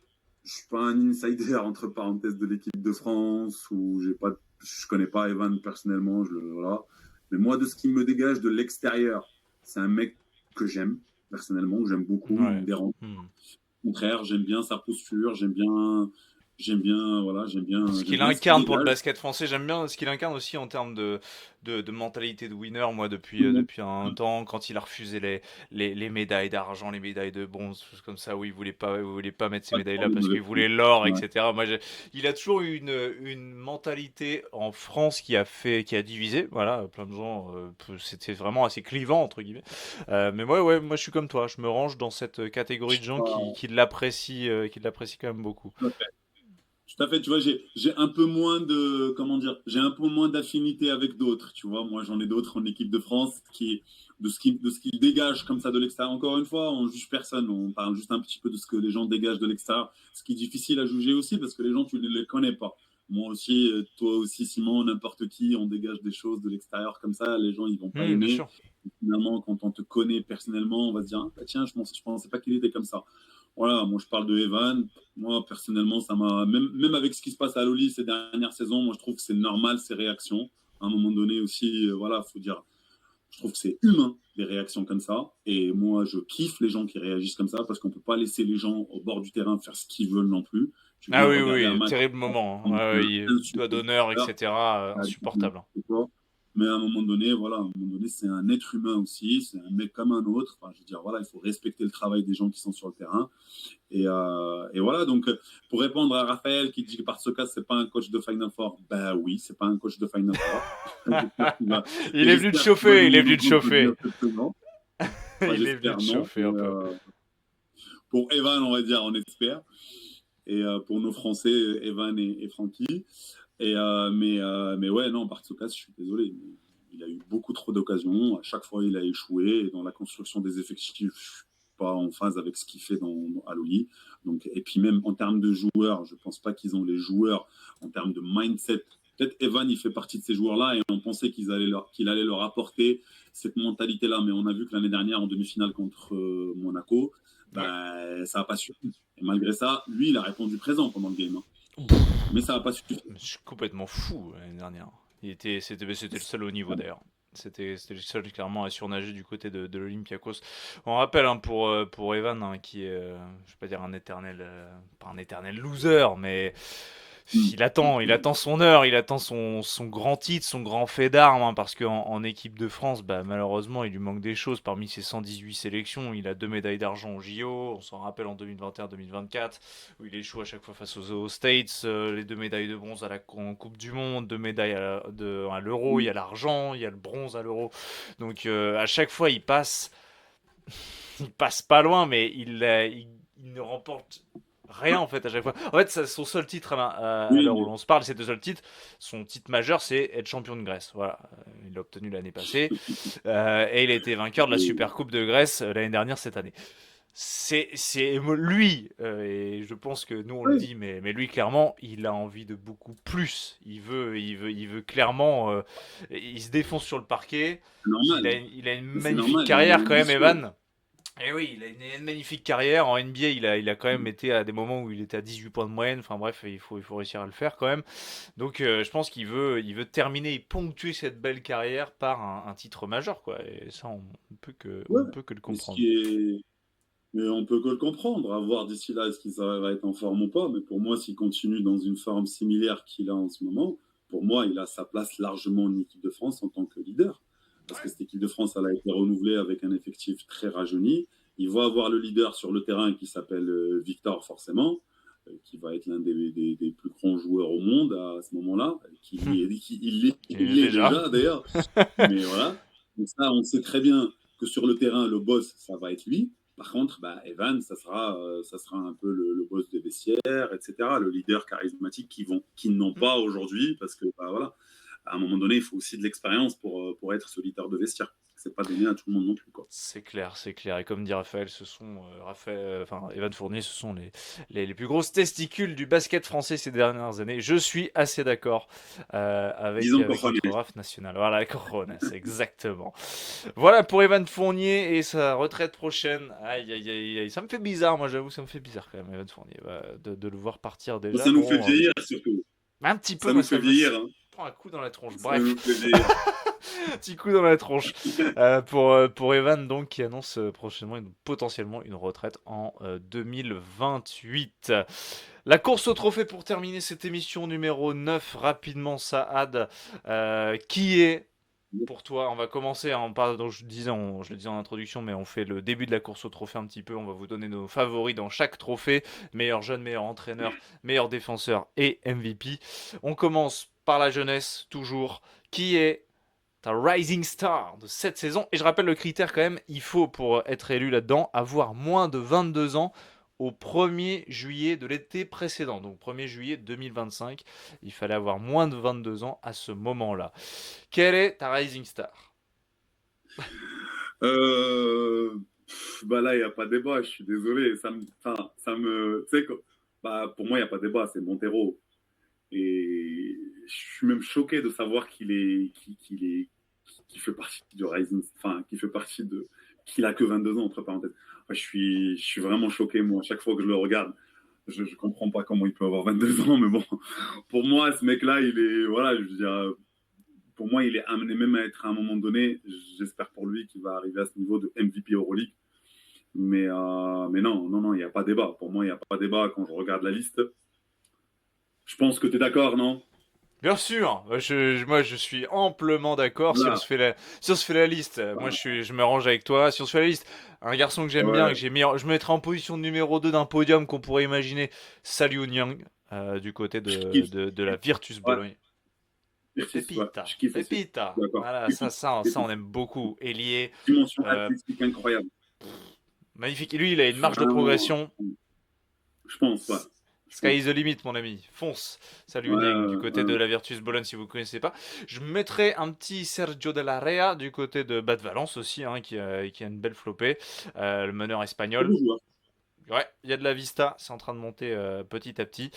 je suis pas un insider entre parenthèses de l'équipe de France ou je connais pas Evan personnellement, voilà. Mais moi, de ce qui me dégage de l'extérieur, c'est un mec que j'aime personnellement, que j'aime beaucoup, il me dérange. Au contraire, j'aime bien sa posture, j'aime bien ce qu'il incarne pour le basket français. J'aime bien ce qu'il incarne aussi en termes de mentalité de winner. Moi, depuis un temps, quand il a refusé les médailles d'argent, les médailles de bronze, choses comme ça, où il voulait pas mettre ces médailles-là parce qu'il voulait l'or, etc. Moi, il a toujours eu une mentalité en France qui a divisé. Voilà, plein de gens, c'était vraiment assez clivant entre guillemets. Mais moi, je suis comme toi. Je me range dans cette catégorie de gens qui l'apprécient quand même beaucoup. Tout à fait, tu vois, j'ai un peu moins de, comment dire, j'ai un peu moins d'affinité avec d'autres, tu vois. Moi, j'en ai d'autres en équipe de France de ce qu'ils dégagent comme ça de l'extérieur. Encore une fois, on juge personne, on parle juste un petit peu de ce que les gens dégagent de l'extérieur, ce qui est difficile à juger aussi parce que les gens, tu ne les connais pas. Moi aussi, toi aussi, Simon, n'importe qui, on dégage des choses de l'extérieur comme ça, les gens, ils vont pas aimer. Finalement, quand on te connaît personnellement, on va se dire, ah, tiens, je pensais pas qu'il était comme ça. Voilà, moi je parle de Evan. Moi personnellement, ça m'a même avec ce qui se passe à Loli ces dernières saisons, moi je trouve que c'est normal ces réactions. À un moment donné aussi, voilà, faut dire, je trouve que c'est humain les réactions comme ça. Et moi je kiffe les gens qui réagissent comme ça parce qu'on peut pas laisser les gens au bord du terrain faire ce qu'ils veulent non plus. Tu viens regarder un match, terrible moment. Doigt d'honneur, etc. Insupportable. Mais à un moment donné, c'est un être humain aussi, c'est un mec comme un autre. Enfin, je veux dire, voilà, il faut respecter le travail des gens qui sont sur le terrain. Et voilà, donc pour répondre à Raphaël qui dit que Bartzokas, c'est pas un coach de Final Four, ben oui, c'est pas un coach de Final Four. Il est venu te chauffer, il est venu te chauffer. Il est venu te chauffer un peu. Pour Evan, on va dire, on espère. Et pour nos Français, Evan et Francky. Mais ouais, non, Bartzokas, je suis désolé. Il a eu beaucoup trop d'occasions. À chaque fois, il a échoué. Et dans la construction des effectifs, je ne suis pas en phase avec ce qu'il fait à Loli. Donc, et puis même en termes de joueurs, je ne pense pas qu'ils ont les joueurs en termes de mindset. Peut-être Evan, il fait partie de ces joueurs-là et on pensait qu'il allait leur apporter cette mentalité-là. Mais on a vu que l'année dernière, en demi-finale contre Monaco, ça n'a pas suffi. Et malgré ça, lui, il a répondu présent pendant le game. Hein. Mais ça n'a pas suffi. Je suis complètement fou l'année dernière. C'était le seul au niveau d'ailleurs. C'était le seul clairement à surnager du côté de l'Olympiakos. On rappelle hein, pour Evan hein, qui est, je vais pas dire un éternel, pas un éternel loser, mais il attend son heure, il attend son grand titre, son grand fait d'armes, hein, parce qu'en équipe de France, bah, malheureusement, il lui manque des choses. Parmi ses 118 sélections, il a 2 médailles d'argent au JO, on s'en rappelle en 2021-2024, où il échoue à chaque fois face aux States, les 2 médailles de bronze en Coupe du Monde, 2 médailles à l'Euro, il y a l'argent, il y a le bronze à l'Euro. Donc à chaque fois, il passe pas loin, mais il ne remporte rien en fait à chaque fois. En fait, son seul titre à l'heure où l'on se parle, c'est deux seuls titres. Son titre majeur, c'est être champion de Grèce. Voilà, il l'a obtenu l'année passée et il a été vainqueur de la Super Coupe de Grèce l'année dernière cette année. C'est lui, et je pense que nous on le Oui, dit, mais lui clairement, il a envie de beaucoup plus. Il veut clairement, il se défonce sur le parquet. c'est normal. Il a une Mais c'est magnifique normal, il est carrière quand même, ambitieux. Evan. Et oui, il a une magnifique carrière en NBA. Il a quand même été à des moments où il était à 18 points de moyenne. Enfin bref, il faut réussir à le faire quand même. Donc je pense il veut terminer et ponctuer cette belle carrière par un titre majeur, quoi. Et ça, on Ouais. ne peut que le Mais ce comprendre. qui est Mais on peut que le comprendre, à voir d'ici là est-ce qu'il va être en forme ou pas. Mais pour moi, s'il continue dans une forme similaire qu'il a en ce moment, pour moi, il a sa place largement en équipe de France en tant que leader. Parce que Ouais. cette équipe de France, elle a été renouvelée avec un effectif très rajeuni. Il va avoir le leader sur le terrain qui s'appelle Victor, forcément, qui va être l'un des plus grands joueurs au monde à ce moment-là, Il il est l'est déjà. déjà d'ailleurs. Mais voilà. Donc ça, on sait très bien que sur le terrain, le boss, ça va être lui. Par contre, bah, Evan, ça sera un peu le boss des vestiaires, etc., le leader charismatique qui n'ont pas aujourd'hui, parce que bah, voilà, à un moment donné, il faut aussi de l'expérience pour être ce leader de vestiaire. C'est pas donné à tout le monde non plus, quoi. C'est clair, c'est clair. Et comme dit Raphaël, enfin Evan Fournier, ce sont les plus grosses testicules du basket français ces dernières années. Je suis assez d'accord Disons avec Cojones. notre raf national. Voilà, Coronas, exactement. Voilà pour Evan Fournier et sa retraite prochaine. Aïe, aïe, aïe, aïe. Ça me fait bizarre, moi j'avoue, ça me fait bizarre quand même, Evan Fournier, de le voir partir déjà. Ça nous fait Bon, vieillir, surtout. un petit peu, Ça moi nous ça fait me vieillir. Hein. prend un coup dans la tronche. Ça Bref. nous fait vieillir. Petit coup dans la tronche pour Evan donc qui annonce prochainement potentiellement une retraite en 2028. La course au trophée pour terminer cette émission numéro 9 rapidement Saad, qui est pour toi, on va commencer, hein, donc je le disais en introduction, mais on fait le début de la course au trophée un petit peu, on va vous donner nos favoris dans chaque trophée, meilleur jeune, meilleur entraîneur, meilleur défenseur et MVP. On commence par la jeunesse, toujours, qui est ta Rising Star de cette saison. Et je rappelle le critère quand même, il faut pour être élu là-dedans avoir moins de 22 ans au 1er juillet de l'été précédent. Donc 1er juillet 2025, il fallait avoir moins de 22 ans à ce moment-là. Quelle est ta Rising Star? Bah là, il n'y a pas de débat, je suis désolé. Tu sais, bah, pour moi, il n'y a pas de débat, c'est Montero. Et je suis même choqué de savoir qu'il fait partie du Rising, enfin, qu'il a que 22 ans, entre parenthèses. Enfin, je suis vraiment choqué, moi, à chaque fois que je le regarde. Je comprends pas comment il peut avoir 22 ans, mais bon, pour moi, ce mec-là, il est, voilà, je veux dire, pour moi, il est amené même à être à un moment donné, j'espère pour lui qu'il va arriver à ce niveau de MVP Euroleague. Mais non, non, non, il n'y a pas débat. Pour moi, il n'y a pas débat quand je regarde la liste. Je pense que tu es d'accord, non? Bien sûr, moi je suis amplement d'accord. Si on Voilà. se fait si on se fait la liste, Voilà. je me range avec toi. Si on se fait la liste, un garçon que j'aime bien, Ouais. je me mettrai en position numéro 2 d'un podium qu'on pourrait imaginer, Saliou Niang, du côté Je kiffe. de la Virtus Ouais. Bologne. Ouais. Pepita, Je kiffe aussi. Pepita. D'accord. Voilà, Pépite. ça on Pépite. aime beaucoup. Ailier, Dimension euh, athlétique incroyable. magnifique. Et lui, il a une marge de Vraiment, progression. je pense, ouais. Je Sky is pense. the limit, mon ami. Fonce. Salut Ouais, Niang, du côté de ouais. la Virtus Bologne, si vous ne connaissez pas. Je mettrai un petit Sergio de la Rea du côté de Bad Valence aussi, hein, qui a une belle flopée. Le meneur Très espagnol. beau joueur. Ouais, il y a de la vista, c'est en train de monter petit à petit.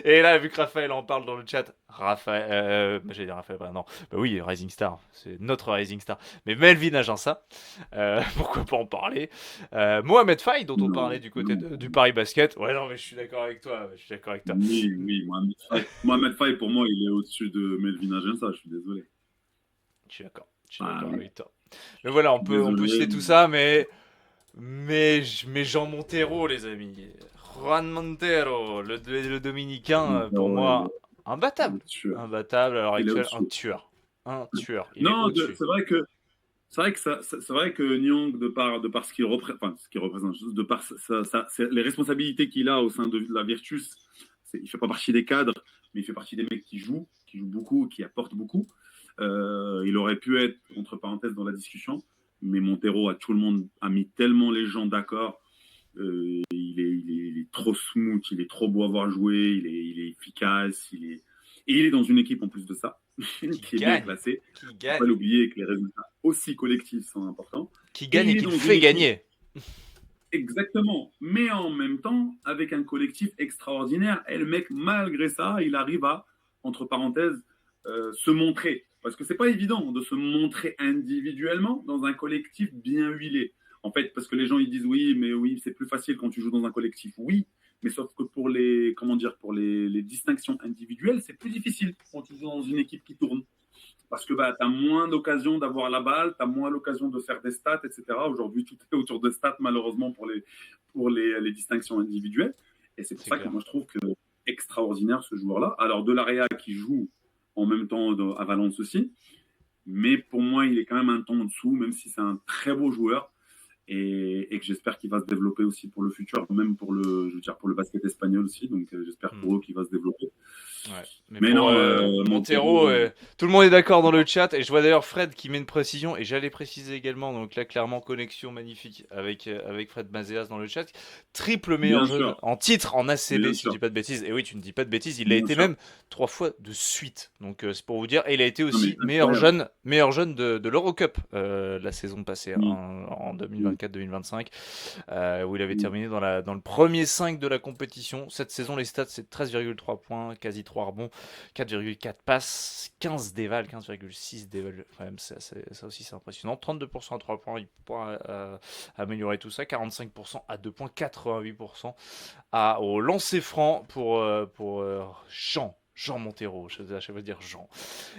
Et là, vu que Raphaël en parle dans le chat, j'allais dire Raphaël, non, bah oui, Rising Star, c'est notre Rising Star. Mais Melvin Aginsa, pourquoi pas en parler. Mohamed Faye, dont on parlait Non, du côté non. du Paris Basket. Ouais, non, mais je suis d'accord avec toi, je suis d'accord avec toi. Oui, oui, Mohamed Faye. Mohamed Faye, pour moi, il est au-dessus de Melvin Agença, je suis désolé. Je suis Ah, d'accord oui. avec toi. Mais voilà, Je suis on peut désolé. citer tout ça, mais Jean Montero, les amis. Juan Montero, le Dominicain, pour Ouais, moi, il imbattable. est tueur. Imbattable à l'heure Il est actuelle, un au-dessus. tueur. Un tueur, il est Non, au-dessus. c'est vrai que c'est vrai que Nyang, de par ce qu'il représente, enfin, ce qu'il représente, de par les responsabilités qu'il a au sein de la Virtus, il fait pas partie des cadres, mais il fait partie des mecs qui jouent beaucoup, qui apportent beaucoup. Il aurait pu être entre parenthèses dans la discussion, mais Montero a tout le monde a mis tellement les gens d'accord. Il est trop smooth, il est trop beau à voir jouer, il est efficace, et il est dans une équipe en plus de ça Qui qui est bien gagne. classée. Qui Faut pas gagne. l'oublier que les résultats aussi collectifs sont importants. Qui Et gagne et il est qui le dans une fait équipe, gagner. exactement. Mais en même temps, avec un collectif extraordinaire. Et le mec, malgré ça, il arrive à, entre parenthèses, se montrer. Parce que c'est pas évident de se montrer individuellement dans un collectif bien huilé. En fait, parce que les gens ils disent oui, mais oui, c'est plus facile quand tu joues dans un collectif. Oui, mais sauf que pour les, comment dire, pour les distinctions individuelles, c'est plus difficile quand tu joues dans une équipe qui tourne parce que bah, tu as moins d'occasion d'avoir la balle, tu as moins l'occasion de faire des stats, etc. Aujourd'hui, tout est autour de stats, malheureusement, pour les distinctions individuelles. Et c'est pour C'est ça que clair. moi, je trouve que extraordinaire ce joueur-là. Alors, de l'AREA qui joue en même temps à Valence aussi, mais pour moi, il est quand même un ton en dessous, même si c'est un très beau joueur et que j'espère qu'il va se développer aussi pour le futur, même pour le, je veux dire, pour le basket espagnol aussi. Donc, j'espère Hmm. pour eux qu'il va se développer. Ouais. Mais Mais pour non, Montero, Montero, tout le monde est d'accord dans le chat et je vois d'ailleurs Fred qui met une précision et j'allais préciser également, donc là clairement connexion magnifique avec Fred Mazéas dans le chat. Triple meilleur bien jeune sûr, en titre en ACB bien si je sûr, dis pas de bêtises. Et oui, tu ne dis pas de bêtises, il l'a bien été sûr. même 3 fois de suite. Donc c'est pour vous dire. Et il a été Non, mais aussi incroyable. meilleur jeune de l'Eurocup la saison passée Mm, en mm, 2024-2025. Où il avait mm. terminé dans le premier 5 de la compétition. Cette saison, les stats, c'est 13,3 points, quasi 3 rebonds, 4,4 passes, 15 dévals, 15,6 dévals. Quand même, ça aussi, c'est impressionnant. 32% à 3 points, il pourra améliorer tout ça. 45% à 2 points, 88% au lancer franc pour Jean Montero, je vais dire Jean.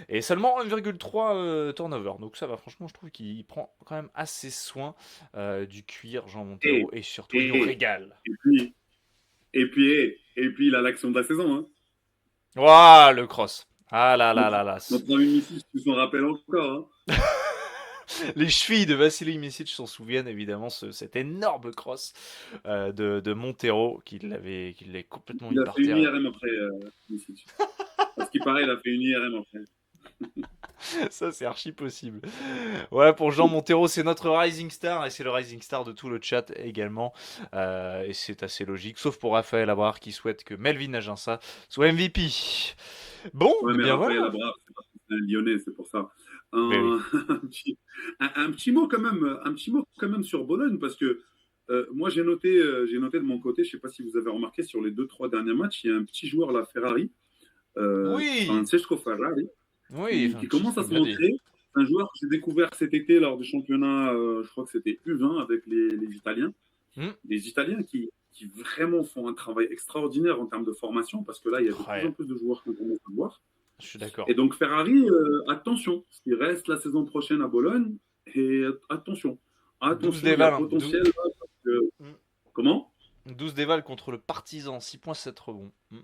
Et seulement 1,3 turnover. Donc ça va, franchement, je trouve qu'il prend quand même assez soin du cuir Jean Et, Montero. Et surtout, il nous et, régale. et puis, et puis, il a l'action de la saison. Hein. Waouh, le cross. Ah là là Notre, là là. notre ami Missy, tu s'en rappelles encore. Hein. Les chevilles de Vassili Micic s'en souviennent évidemment, cet énorme cross de Montero qui l'avait complètement Il mis a par fait une terre. IRM après, Missy. Parce qu'il paraît, il a fait une IRM après. Ça, c'est archi possible. Ouais, pour Jean Montero, c'est notre Rising Star et c'est le Rising Star de tout le chat également. Et c'est assez logique, sauf pour Raphaël Abrard qui souhaite que Melvin Aginsa soit MVP. Bon, Ouais, eh mais bien Raphaël voilà. Abraham, c'est parce que c'est un Lyonnais, c'est pour ça. Ben Un, oui. un petit mot quand même, un petit mot quand même sur Bologne, parce que moi j'ai noté de mon côté, je ne sais pas si vous avez remarqué sur les deux, trois derniers matchs, il y a un petit joueur, la Ferrari, Oui, Francesco Ferrari, oui, qui commence à se bien dit. montrer. C'est un joueur que j'ai découvert cet été lors du championnat, je crois que c'était U20 avec les Italiens. Hmm. Les Italiens qui vraiment font un travail extraordinaire en termes de formation, parce que là, il y a de plus en Ouais, plus de joueurs qu'on commence à voir. je suis d'accord. Et donc Ferrari, attention, il reste la saison prochaine à Bologne, et attention, 12 attention, il y a déval, hein. potentiel. Là, parce que- Hmm. Comment 12 déval contre le Partizan, 6,7 rebonds. Hmm.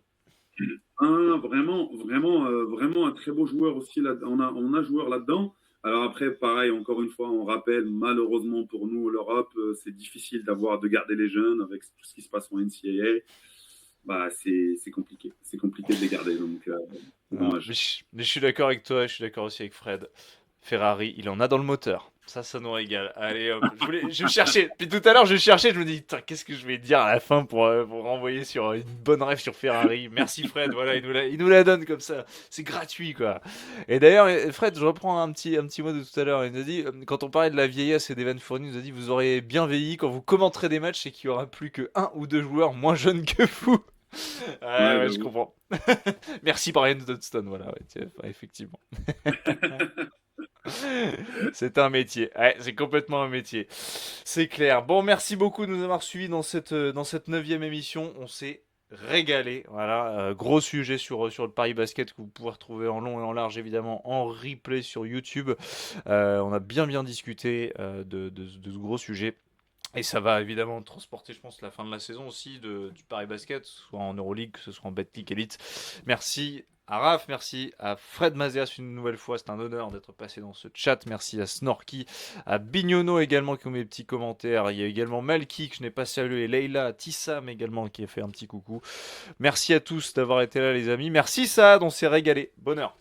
vraiment, vraiment, vraiment un très beau joueur aussi. Là, on a joueur là-dedans. Alors après, pareil, encore une fois, on rappelle, malheureusement pour nous, l'Europe, c'est difficile de garder les jeunes avec tout ce qui se passe en NCAA. Bah, c'est compliqué. C'est compliqué de les garder, donc c'est Non, dommage. mais je suis d'accord avec toi, je suis d'accord aussi avec Fred. Ferrari, il en a dans le moteur. Ça nous régale. Allez hop, je cherchais. Puis tout à l'heure, je cherchais, je me dis, putain, qu'est-ce que je vais dire à la fin pour renvoyer sur une bonne rêve sur Ferrari. Merci Fred, voilà, il nous la donne comme ça. C'est gratuit, quoi. Et d'ailleurs, Fred, je reprends un petit mot de tout à l'heure. Il nous a dit, quand on parlait de la vieillesse et d'Evan Fournier, il nous a dit, vous aurez bien vieilli quand vous commenterez des matchs et qu'il y aura plus que un ou deux joueurs moins jeunes que vous. Ouais, Ouais, ouais, je j'avoue. comprends. Merci Brian Doddston, voilà, ouais, tiens, enfin, effectivement. C'est un métier. Ouais, c'est complètement un métier. C'est clair. Bon, merci beaucoup de nous avoir suivis dans cette 9e émission. On s'est régalé. Voilà, gros sujet sur le Paris Basket que vous pouvez retrouver en long et en large, évidemment, en replay sur YouTube. On a bien discuté de ce gros sujet. Et ça va évidemment transporter, je pense, la fin de la saison aussi du Paris Basket, soit en Euroleague, que ce soit en Betclic Elite. Merci à Raph, merci à Fred Mazéas une nouvelle fois, c'est un honneur d'être passé dans ce chat. Merci à Snorky, à Bignono également qui ont mis des petits commentaires. Il y a également Malky que je n'ai pas salué, Leila, Tissam également qui a fait un petit coucou. Merci à tous d'avoir été là les amis. Merci Saad, on s'est régalé. Bonheur.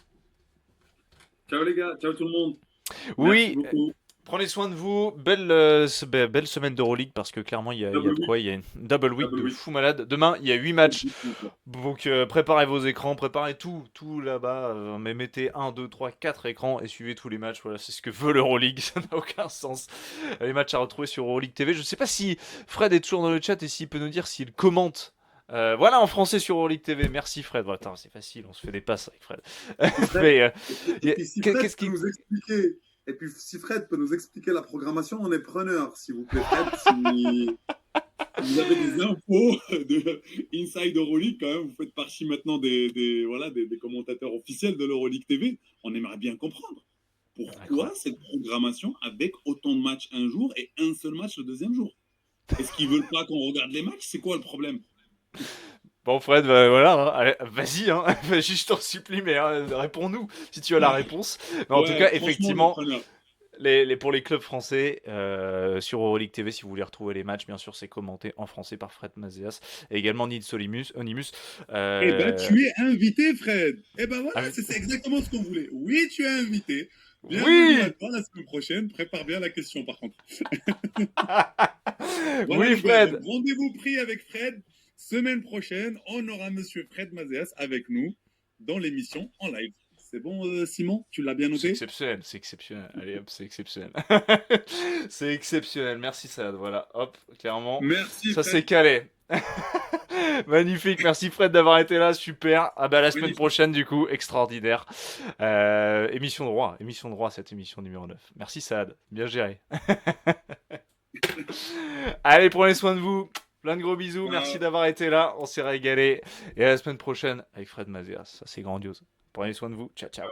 Ciao les gars, ciao tout le monde. Merci Oui, beaucoup. Prenez soin de vous. Belle semaine d'Euroleague parce que clairement, il y a Double de week, quoi. Il y a une double week double de week. fou malade. Demain, il y a 8 matchs. Donc, préparez vos écrans, préparez tout là-bas. Mais mettez un, 2, 3, 4 écrans et suivez tous les matchs. Voilà, c'est ce que veut l'Euroleague. Ça n'a aucun sens. Les matchs à retrouver sur Euroleague TV. Je ne sais pas si Fred est toujours dans le chat et s'il peut nous dire s'il commente. Voilà en français sur Euroleague TV. Merci Fred. Voilà, attends, c'est facile, on se fait des passes avec Fred. Si Fred, Mais et puis si Fred qu'est-ce peut qui. nous expliquer, et puis si Fred peut nous expliquer la programmation, on est preneur, s'il vous plaît, Fred. Si vous avez des infos de Inside Euroleague, quand même, vous faites partie maintenant voilà, des commentateurs officiels de l'Euroleague TV. On aimerait bien comprendre pourquoi Incroyable. cette programmation avec autant de matchs un jour et un seul match le deuxième jour. Est-ce qu'ils veulent pas qu'on regarde les matchs? C'est quoi le problème? Bon Fred, bah, voilà, hein, allez, vas-y, hein, vas-y, je t'en supplie, mais réponds-nous si tu as la réponse. Mais en tout Ouais, cas, franchement, on est effectivement, preneur. pour les clubs français, sur Euroleague TV, si vous voulez retrouver les matchs, bien sûr, c'est commenté en français par Fred Mazéas et également Nils Onimus. Eh ben, Euh, tu es invité, Fred. Eh ben voilà, ah, c'est exactement ce qu'on voulait. Oui, tu es invité. Bienvenue à oui. toi la semaine prochaine. Prépare bien la question, par contre. Voilà, Oui, les gars. Donc, Fred. rendez-vous pris avec Fred. Semaine prochaine, on aura monsieur Fred Mazéas avec nous dans l'émission en live. C'est bon, Simon? Tu l'as bien C'est noté? exceptionnel, c'est exceptionnel. Allez hop, c'est exceptionnel. C'est exceptionnel, merci Sad. Voilà, hop, clairement, Merci, ça c'est Fred. calé. Magnifique, merci Fred d'avoir été là, super. Ah bah la semaine Magnifique. prochaine du coup, extraordinaire. Émission de roi, cette émission numéro 9. Merci Saad, bien géré. Allez, prenez soin de vous. Plein de gros bisous, merci Ciao. d'avoir été là, on s'est régalé. Et à la semaine prochaine avec Fred Mazéas, ça c'est grandiose. Prenez soin de vous, ciao ciao.